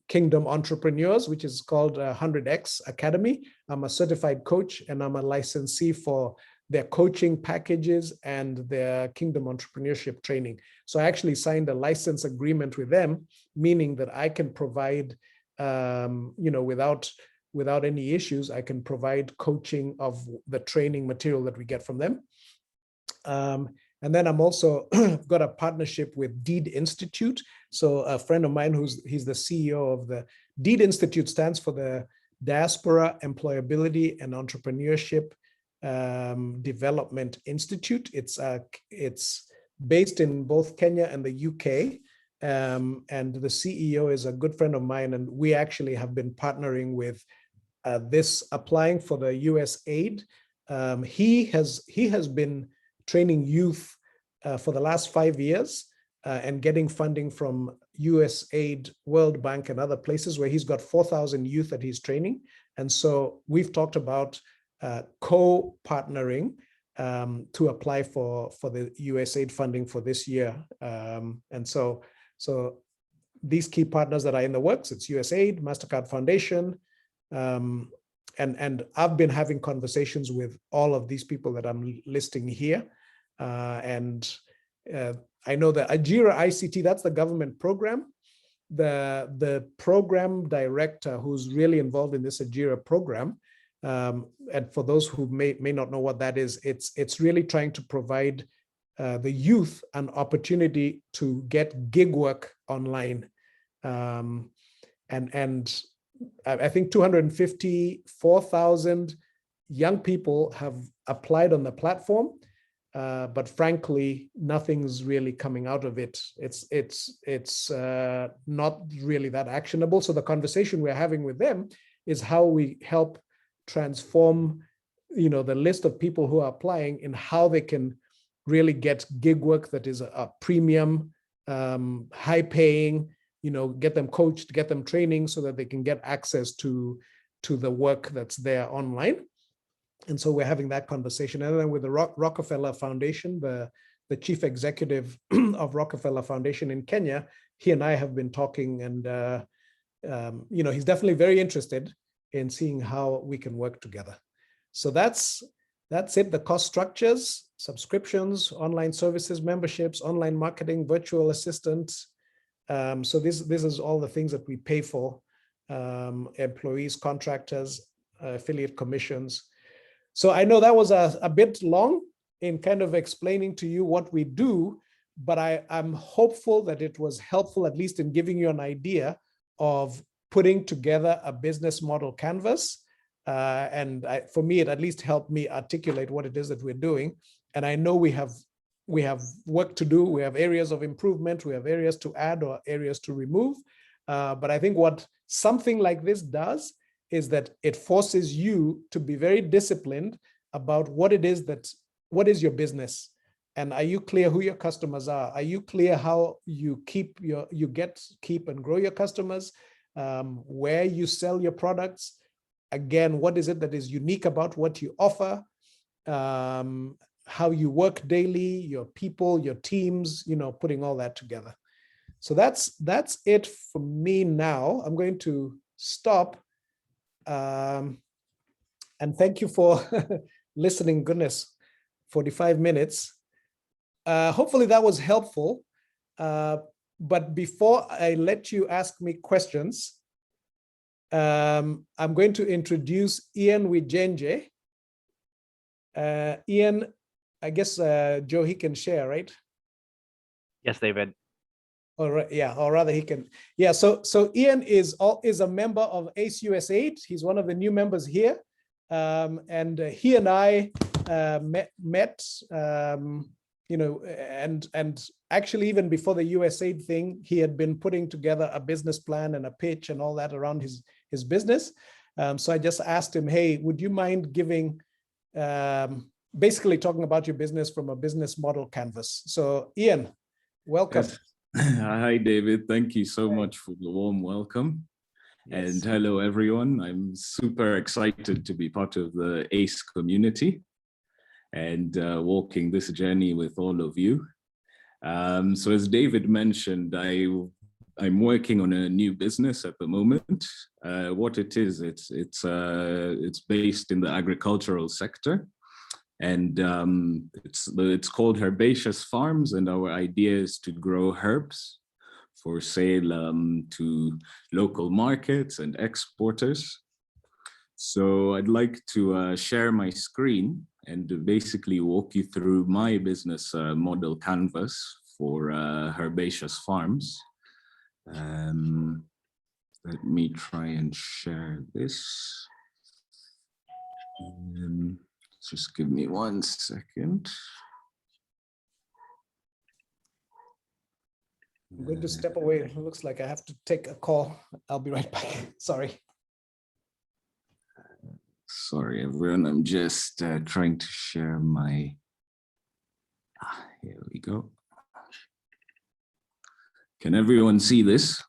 Kingdom entrepreneurs, which is called 100X Academy. I'm a certified coach and I'm a licensee for their coaching packages and their Kingdom entrepreneurship training. So I actually signed a license agreement with them, meaning that I can provide, without any issues, I can provide coaching of the training material that we get from them. And then I'm also got a partnership with Deed Institute. So a friend of mine he's the CEO of the Deed Institute, stands for the Diaspora Employability and Entrepreneurship Development Institute. It's based in both Kenya and the UK. And the CEO is a good friend of mine. And we actually have been partnering with applying for the US aid. He has been training youth for the last 5 years and getting funding from USAID, World Bank, and other places where he's got 4,000 youth that he's training. And so we've talked about co-partnering to apply for the USAID funding for this year. And so these key partners that are in the works, it's USAID, MasterCard Foundation, and I've been having conversations with all of these people that I'm listing here. And I know that Ajira ICT, that's the government program. The program director who's really involved in this Ajira program, and for those who may not know what that is, it's really trying to provide the youth an opportunity to get gig work online. And I think 254,000 young people have applied on the platform, but frankly, nothing's really coming out of it. It's not really that actionable. So the conversation we're having with them is how we help transform, the list of people who are applying in how they can really get gig work that is a premium, high paying, get them coached, get them training so that they can get access to the work that's there online. And so we're having that conversation. And then with the Rockefeller Foundation, the the chief executive of Rockefeller Foundation in Kenya, he and I have been talking, and he's definitely very interested in seeing how we can work together. So that's it. The cost structures, subscriptions, online services, memberships, online marketing, virtual assistants. So this is all the things that we pay for, employees, contractors, affiliate commissions. So I know that was a bit long in kind of explaining to you what we do, but I'm hopeful that it was helpful, at least in giving you an idea of putting together a business model canvas. For me, it at least helped me articulate what it is that we're doing. And I know we have work to do. We have areas of improvement. We have areas to add or areas to remove. But I think what something like this does is that it forces you to be very disciplined about what is your business. And are you clear who your customers are? Are you clear how you keep and grow your customers? Where you sell your products? Again, what is it that is unique about what you offer? How you work daily, your people, your teams, putting all that together. So that's it for me now. I'm going to stop. And thank you for listening. Goodness, 45 minutes. Hopefully that was helpful. But before I let you ask me questions, I'm going to introduce Ian Wijenje. Ian, I guess Joe, he can share, right? Yes, David. All right, yeah, or rather he can. Yeah, so Ian is a member of ACE US 8. He's one of the new members here. And he and I met and actually even before the USAID thing, he had been putting together a business plan and a pitch and all that around his business. So I just asked him, hey, would you mind giving, basically talking about your business from a business model canvas. So Ian, welcome. Yes. Hi, David. Thank you so much for the warm welcome. Yes. And hello, everyone. I'm super excited to be part of the ACE community and walking this journey with all of you. So as David mentioned, I'm working on a new business at the moment. What it is, it's based in the agricultural sector. And it's called Herbaceous Farms, and our idea is to grow herbs for sale to local markets and exporters. So I'd like to share my screen and basically walk you through my business model canvas for Herbaceous Farms. Let me try and share this. Just give me 1 second. I'm going to step away. It looks like I have to take a call. I'll be right back. Sorry. Sorry, everyone. I'm just trying to share my... here we go. Can everyone see this?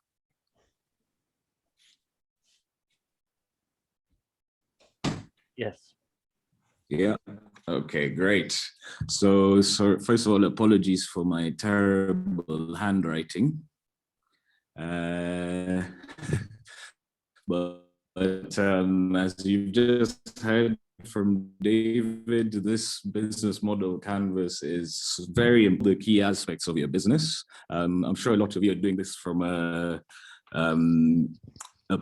Yes. Yeah. Okay, great. So first of all, apologies for my terrible handwriting. But as you've just heard from David, this business model canvas is very important, the key aspects of your business. I'm sure a lot of you are doing this from a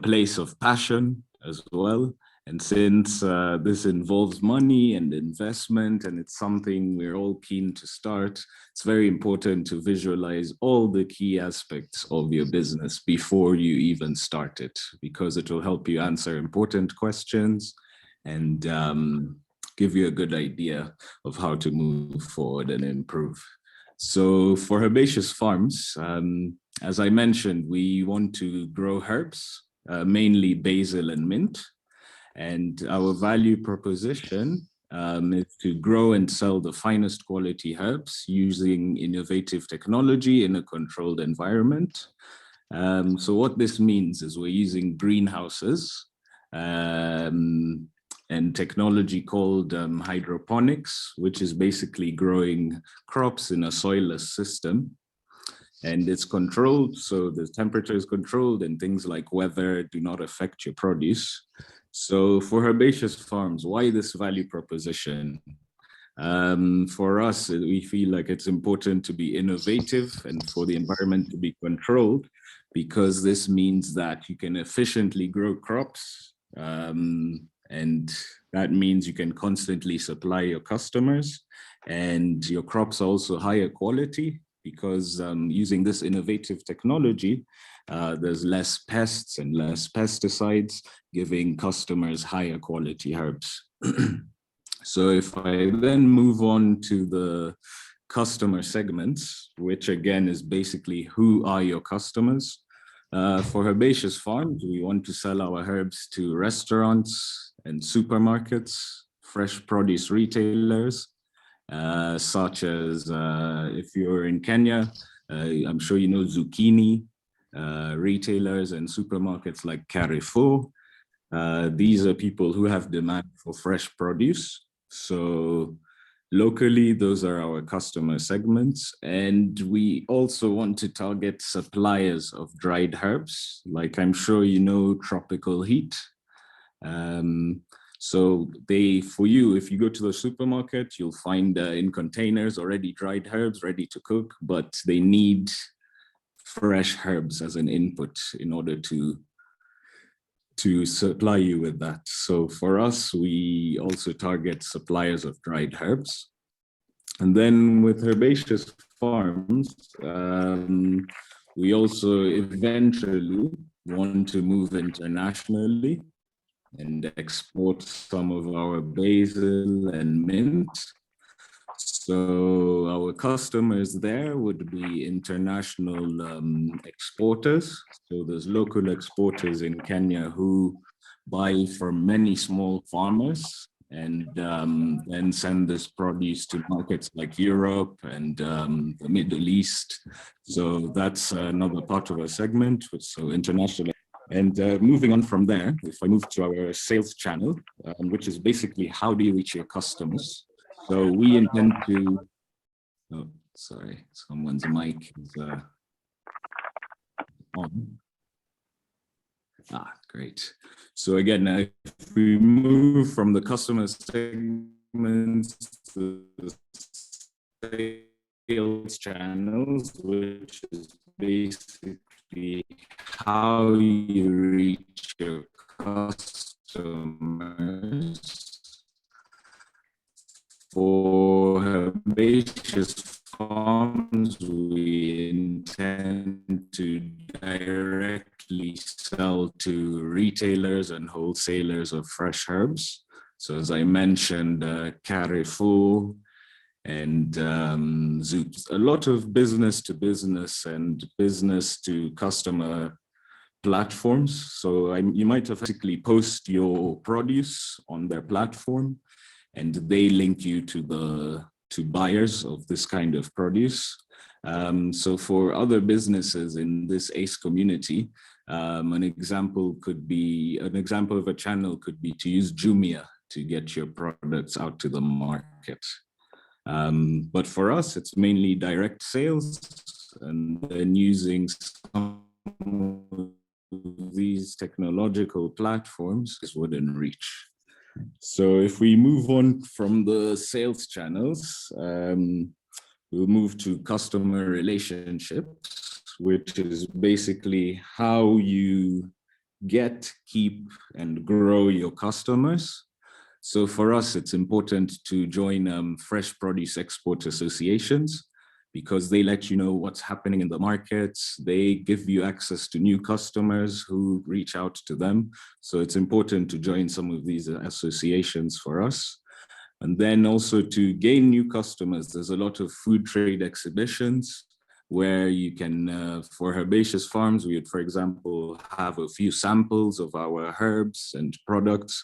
place of passion as well. And since this involves money and investment, and it's something we're all keen to start, it's very important to visualize all the key aspects of your business before you even start it, because it will help you answer important questions and give you a good idea of how to move forward and improve. So for Herbaceous Farms, as I mentioned, we want to grow herbs, mainly basil and mint. And our value proposition is to grow and sell the finest quality herbs using innovative technology in a controlled environment. So what this means is we're using greenhouses and and technology called hydroponics, which is basically growing crops in a soilless system. And it's controlled, so the temperature is controlled and things like weather do not affect your produce. So for herbaceous farms, why this value proposition? For us, we feel like it's important to be innovative and for the environment to be controlled, because this means that you can efficiently grow crops, and that means you can constantly supply your customers, and your crops are also higher quality because using this innovative technology, there's less pests and less pesticides, giving customers higher quality herbs. So if I then move on to the customer segments, which again is basically who are your customers? For herbaceous farms, we want to sell our herbs to restaurants and supermarkets, fresh produce retailers, such as if you're in Kenya, I'm sure you know zucchini, retailers and supermarkets like Carrefour. These are people who have demand for fresh produce. So locally, those are our customer segments. And we also want to target suppliers of dried herbs, like I'm sure you know, tropical heat. So for you, if you go to the supermarket, you'll find in containers already dried herbs ready to cook, but they need fresh herbs as an input in order to supply you with that. So for us, we also target suppliers of dried herbs. And then with herbaceous farms, we also eventually want to move internationally and export some of our basil and mint. So our customers there would be international exporters. So there's local exporters in Kenya who buy from many small farmers and then send this produce to markets like Europe and the Middle East. So that's another part of our segment, so international. And moving on from there, if I move to our sales channel, which is basically how do you reach your customers? So we intend to, oh, sorry, someone's mic is on. Ah, great. So again, if we move from the customer segments to the sales channels, which is basically how you reach your customers. For herbaceous farms, we intend to directly sell to retailers and wholesalers of fresh herbs. So as I mentioned, Carrefour and a lot of business to business and business to customer platforms. So you might have basically post your produce on their platform, and they link you to buyers of this kind of produce. So for other businesses in this ACE community, an example of a channel could be to use Jumia to get your products out to the market. But for us, it's mainly direct sales, and then using some of these technological platforms is within reach. So if we move on from the sales channels, we'll move to customer relationships, which is basically how you get, keep, and grow your customers. So for us, it's important to join fresh produce export associations, because they let you know what's happening in the markets. They give you access to new customers who reach out to them. So it's important to join some of these associations for us. And then also to gain new customers, there's a lot of food trade exhibitions where you can, for herbaceous farms, we would, for example, have a few samples of our herbs and products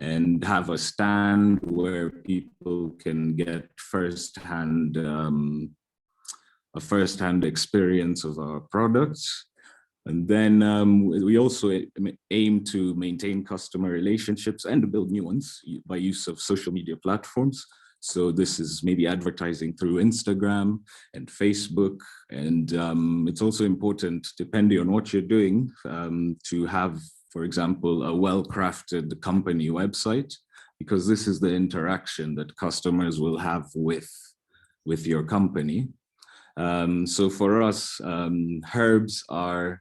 and have a stand where people can get a first-hand experience of our products. And then we also aim to maintain customer relationships and to build new ones by use of social media platforms. So this is maybe advertising through Instagram and Facebook. And it's also important, depending on what you're doing, to have, for example, a well-crafted company website, because this is the interaction that customers will have with your company. So for us, herbs are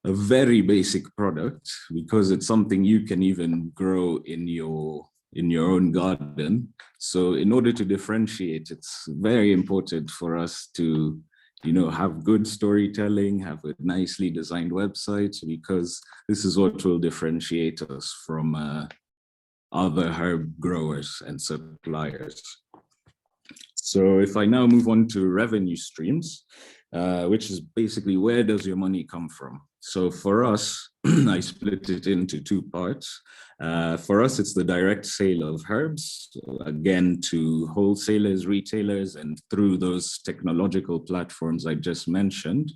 a very basic product because it's something you can even grow in your own garden. So in order to differentiate, it's very important for us to, have good storytelling, have a nicely designed website, because this is what will differentiate us from other herb growers and suppliers. So if I now move on to revenue streams, which is basically, where does your money come from? So for us, I split it into two parts. For us, it's the direct sale of herbs, again, to wholesalers, retailers, and through those technological platforms I just mentioned.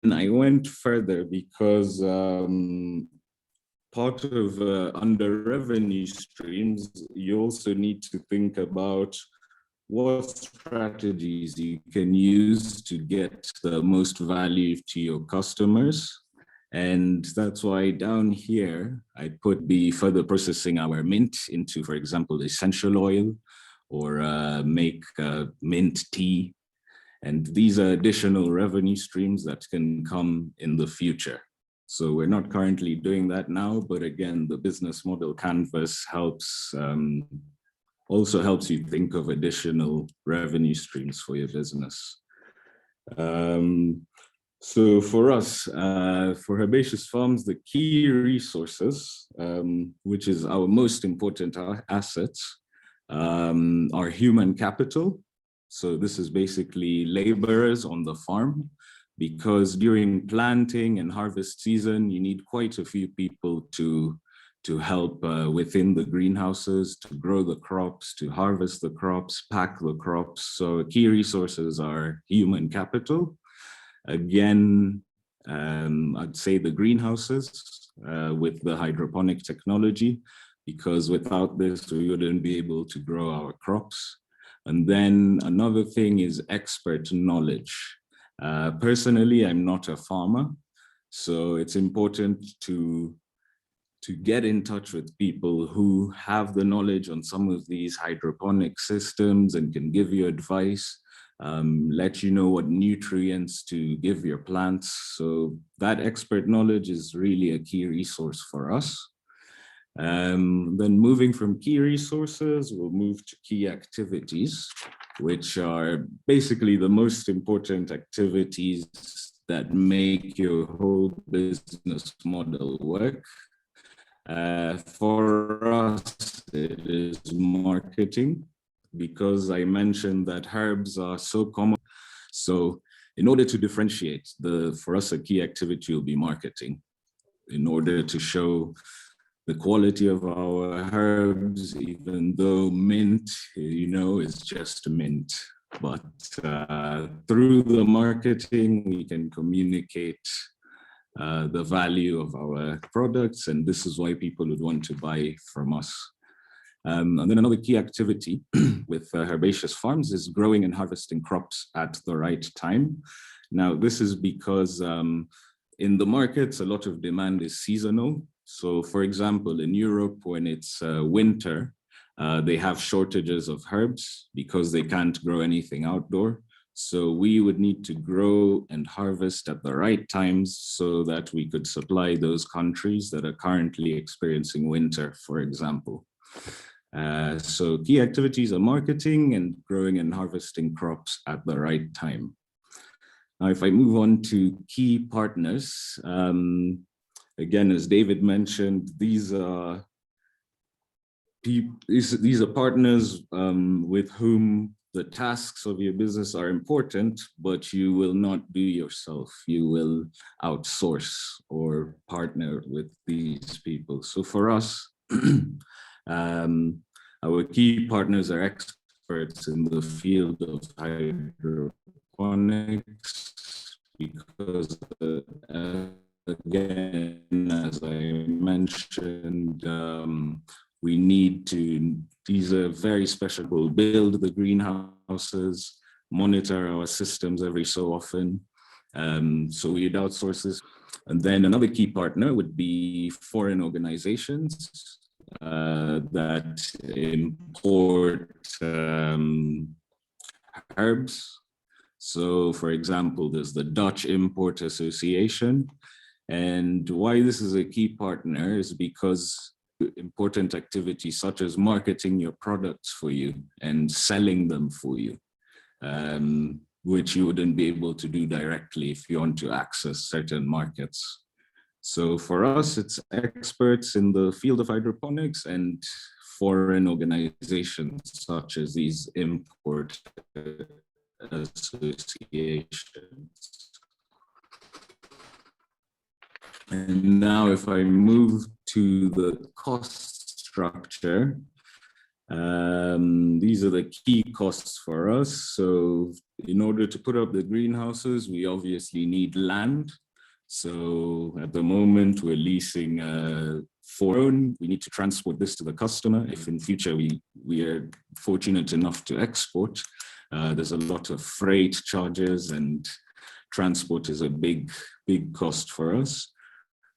And I went further because part of under revenue streams, you also need to think about what strategies you can use to get the most value to your customers. And that's why down here, I put the further processing our mint into, for example, essential oil, or make mint tea. And these are additional revenue streams that can come in the future. So we're not currently doing that now, but again, the business model canvas helps also helps you think of additional revenue streams for your business. So for us, for Herbaceous Farms, the key resources, which is our most important assets, are human capital. So this is basically laborers on the farm, because during planting and harvest season, you need quite a few people to help within the greenhouses, to grow the crops, to harvest the crops, pack the crops. So key resources are human capital. Again, I'd say the greenhouses with the hydroponic technology, because without this, we wouldn't be able to grow our crops. And then another thing is expert knowledge. Personally, I'm not a farmer, so it's important to get in touch with people who have the knowledge on some of these hydroponic systems and can give you advice, let you know what nutrients to give your plants. So that expert knowledge is really a key resource for us. Then moving from key resources, we'll move to key activities, which are basically the most important activities that make your whole business model work. For us, it is marketing, because I mentioned that herbs are so common. So in order to differentiate, for us, a key activity will be marketing, in order to show the quality of our herbs, even though mint, is just mint. But through the marketing, we can communicate the value of our products, and this is why people would want to buy from us. And then another key activity with Herbaceous Farms is growing and harvesting crops at the right time. Now, this is because in the markets, a lot of demand is seasonal. So for example, in Europe, when it's winter, they have shortages of herbs because they can't grow anything outdoor. So we would need to grow and harvest at the right times so that we could supply those countries that are currently experiencing winter, for example. So key activities are marketing and growing and harvesting crops at the right time. Now, if I move on to key partners, again, as David mentioned, these are partners with whom the tasks of your business are important, but you will not do yourself. You will outsource or partner with these people. So for us, our key partners are experts in the field of hydroponics, because again, as I mentioned, we need to, these are very special, we'll build the greenhouses, monitor our systems every so often. So we'd outsource this. And then another key partner would be foreign organizations that import herbs. So for example, there's the Dutch Import Association. And why this is a key partner is because important activities such as marketing your products for you and selling them for you, which you wouldn't be able to do directly if you want to access certain markets. So for us, it's experts in the field of hydroponics and foreign organizations such as these import associations. And now if I move to the cost structure, these are the key costs for us. So in order to put up the greenhouses, we obviously need land. So at the moment we're leasing for own. We need to transport this to the customer. If in future we are fortunate enough to export, there's a lot of freight charges and transport is a big cost for us.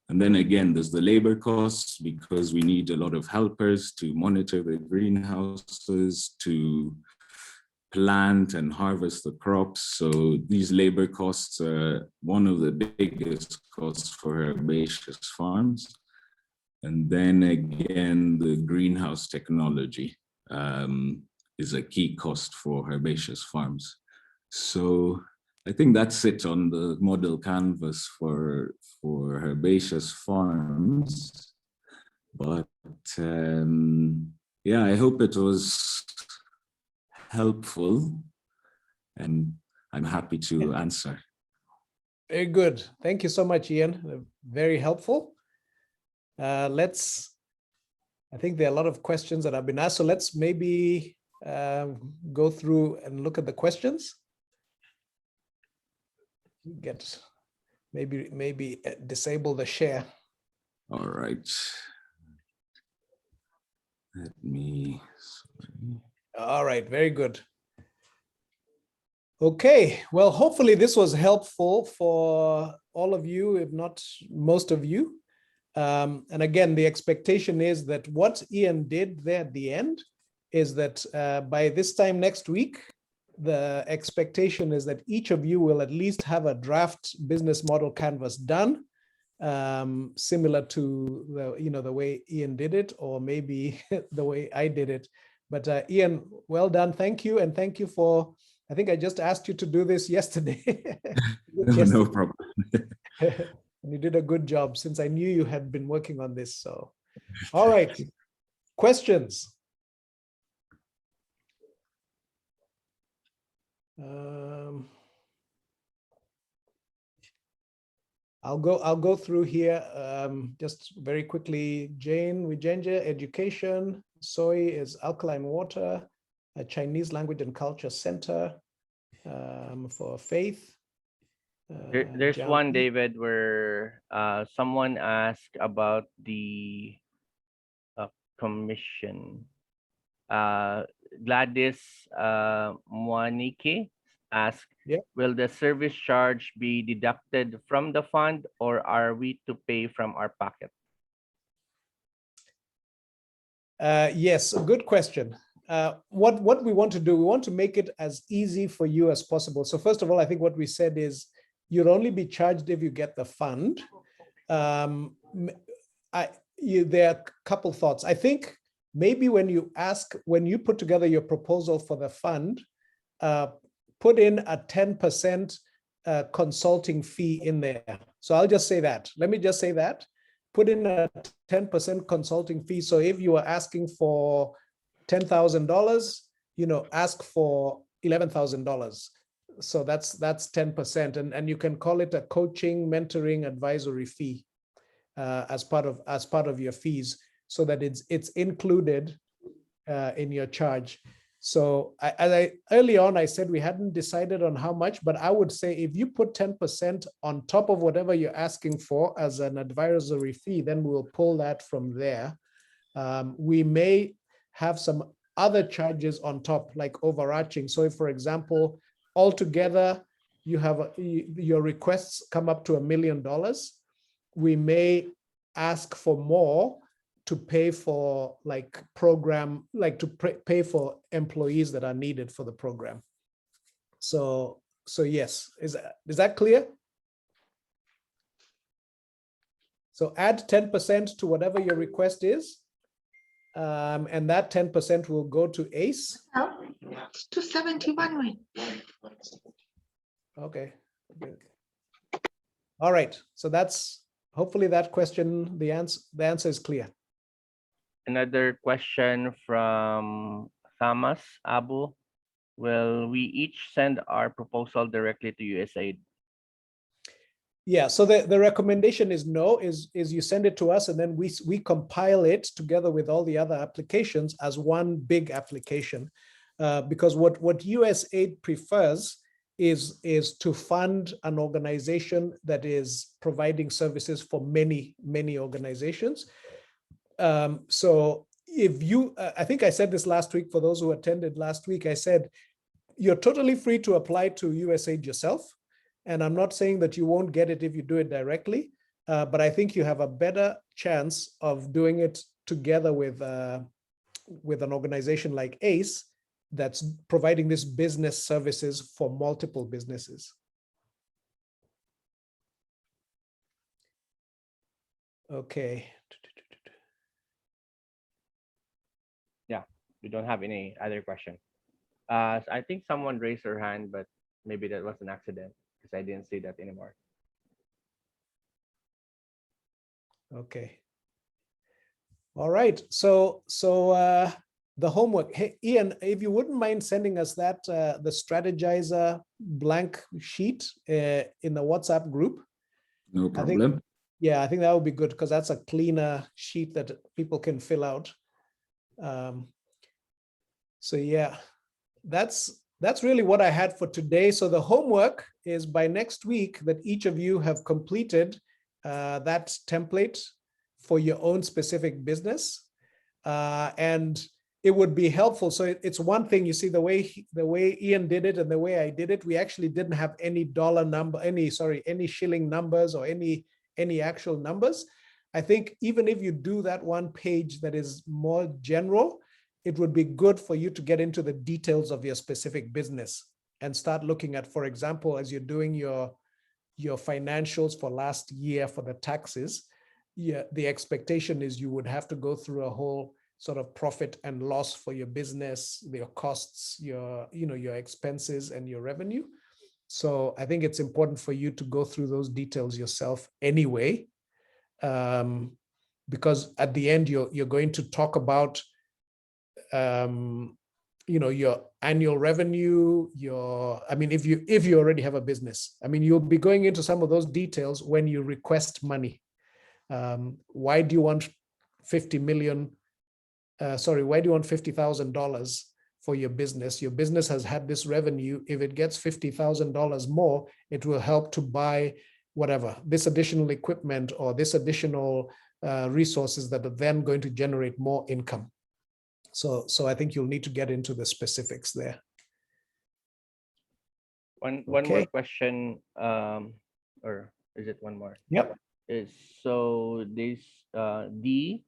And then again, there's the labor costs because we need a lot of helpers to monitor the greenhouses, to plant and harvest the crops. So these labor costs are one of the biggest costs for herbaceous farms. And then again, the greenhouse technology is a key cost for herbaceous farms. So I think that's it on the model canvas for herbaceous farms. But yeah, I hope it was helpful and I'm happy to answer. Very good. Thank you so much, Ian. Very helpful. I think there are a lot of questions that have been asked. So let's maybe go through and look at the questions. Maybe disable the share. All right. Let me. All right, very good. Okay, well, hopefully this was helpful for all of you, if not most of you. And again, the expectation is that what Ian did there at the end is that by this time next week, the expectation is that each of you will at least have a draft business model canvas done, similar to the way Ian did it, or maybe the way I did it. But Ian, well done. Thank you. And thank you for, I think I just asked you to do this yesterday. No problem. And you did a good job since I knew you had been working on this. So, all right. Questions? I'll go through here just very quickly. Jane Wijenja, education. Soy is alkaline water. A Chinese language and culture center for faith. There's one, David, where someone asked about the commission. Gladys Mwanike asked, will the service charge be deducted from the fund or are we to pay from our pocket? Yes, good question. What we want to do, we want to make it as easy for you as possible. So first of all, I think what we said is you'll only be charged if you get the fund. There are a couple thoughts. I think maybe when you put together your proposal for the fund, put in a 10% consulting fee in there. So I'll just say that. Let me just say that. Put in a 10% consulting fee. So if you are asking for $10,000, ask for $11,000. So that's 10%, and you can call it a coaching, mentoring, advisory fee as part of your fees, so that it's included in your charge. So early on, I said we hadn't decided on how much, but I would say if you put 10% on top of whatever you're asking for as an advisory fee, then we'll pull that from there. We may have some other charges on top, like overarching. So if, for example, altogether, you have your requests come up to $1 million, we may ask for more to pay for like program, like to pay for employees that are needed for the program. So yes, is that clear? So add 10% to whatever your request is. And that 10% will go to ACE. Oh, it's 271 way. Okay. Good. All right. So that's hopefully that question, the answer is clear. Another question from Thomas Abu. Will we each send our proposal directly to USAID? Yeah, so the recommendation is no, is you send it to us and then we compile it together with all the other applications as one big application. Because what USAID prefers is to fund an organization that is providing services for many organizations. So if you, I think I said this last week, for those who attended last week, I said, you're totally free to apply to USAID yourself. And I'm not saying that you won't get it if you do it directly, but I think you have a better chance of doing it together with an organization like ACE that's providing this business services for multiple businesses. Okay. Yeah, we don't have any other question. I think someone raised their hand, but maybe that was an accident because I didn't see that anymore. Okay. All right. So the homework. Hey, Ian, if you wouldn't mind sending us that the strategizer blank sheet in the WhatsApp group. No problem. I think that would be good because that's a cleaner sheet that people can fill out. So yeah, that's really what I had for today. So the homework is by next week that each of you have completed that template for your own specific business. And it would be helpful. So it's one thing, you see, the way Ian did it and the way I did it, we actually didn't have any any shilling numbers or any actual numbers. I think even if you do that one page that is more general, it would be good for you to get into the details of your specific business and start looking at, for example, as you're doing your financials for last year for the taxes, the expectation is you would have to go through a whole sort of profit and loss for your business, your costs, your expenses and your revenue. So I think it's important for you to go through those details yourself anyway, because at the end you're going to talk about your annual revenue, if you already have a business, you'll be going into some of those details when you request money. Why do you want $50,000 for your business? Your business has had this revenue. If it gets $50,000 more, it will help to buy whatever, this additional equipment or this additional resources that are then going to generate more income. So I think you'll need to get into the specifics there. One more question, or is it one more? Yep. So this D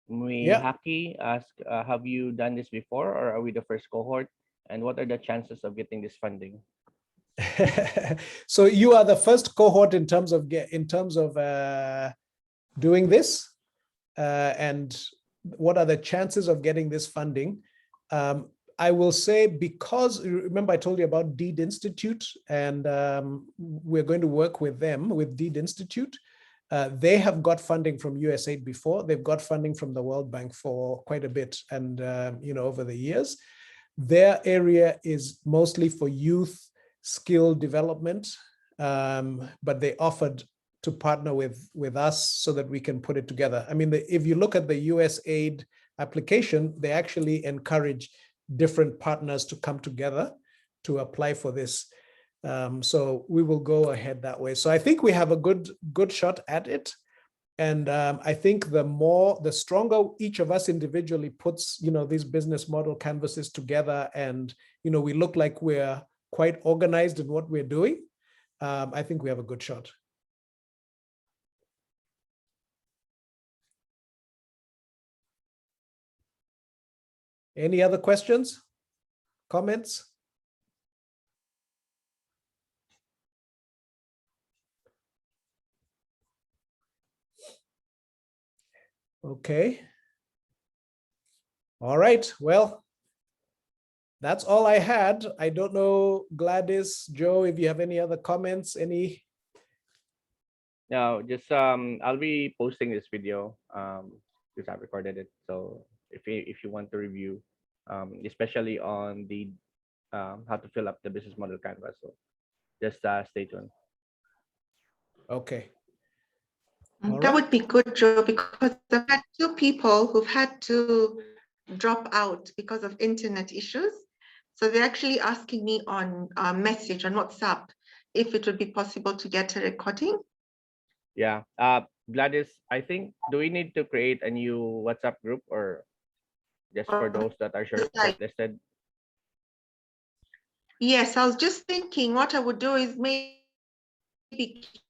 Mihaki asked, have you done this before, or are we the first cohort? And what are the chances of getting this funding? So you are the first cohort in terms of doing this, and what are the chances of getting this funding? I will say, because remember I told you about Deed Institute, and we're going to work with them, with Deed Institute. They have got funding from USAID before. They've got funding from the World Bank for quite a bit, and over the years. Their area is mostly for youth skill development, but they offered to partner with us so that we can put it together. If you look at the USAID application, they actually encourage different partners to come together to apply for this. So we will go ahead that way. So I think we have a good shot at it. And I think the stronger each of us individually puts, these business model canvases together, and, we look like we're quite organized in what we're doing, I think we have a good shot. Any other questions, comments? Okay. All right. Well, that's all I had. I don't know, Gladys, Joe, if you have any other comments, any? No, just I'll be posting this video because I recorded it. So if you want to review, especially on the how to fill up the business model canvas, so just stay tuned. Okay. That would be good, Joe, because I've had 2 people who've had to drop out because of internet issues. So they're actually asking me on message on WhatsApp if it would be possible to get a recording. Yeah. Gladys, I think, do we need to create a new WhatsApp group or just for those that are shortlisted? Yes, I was just thinking what I would do is maybe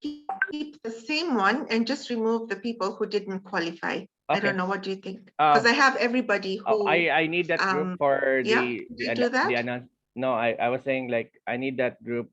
keep the same one and just remove the people who didn't qualify. I don't know. What do you think? Because I have everybody who. I need that group for yeah, the do that? No, I was saying, like, I need that group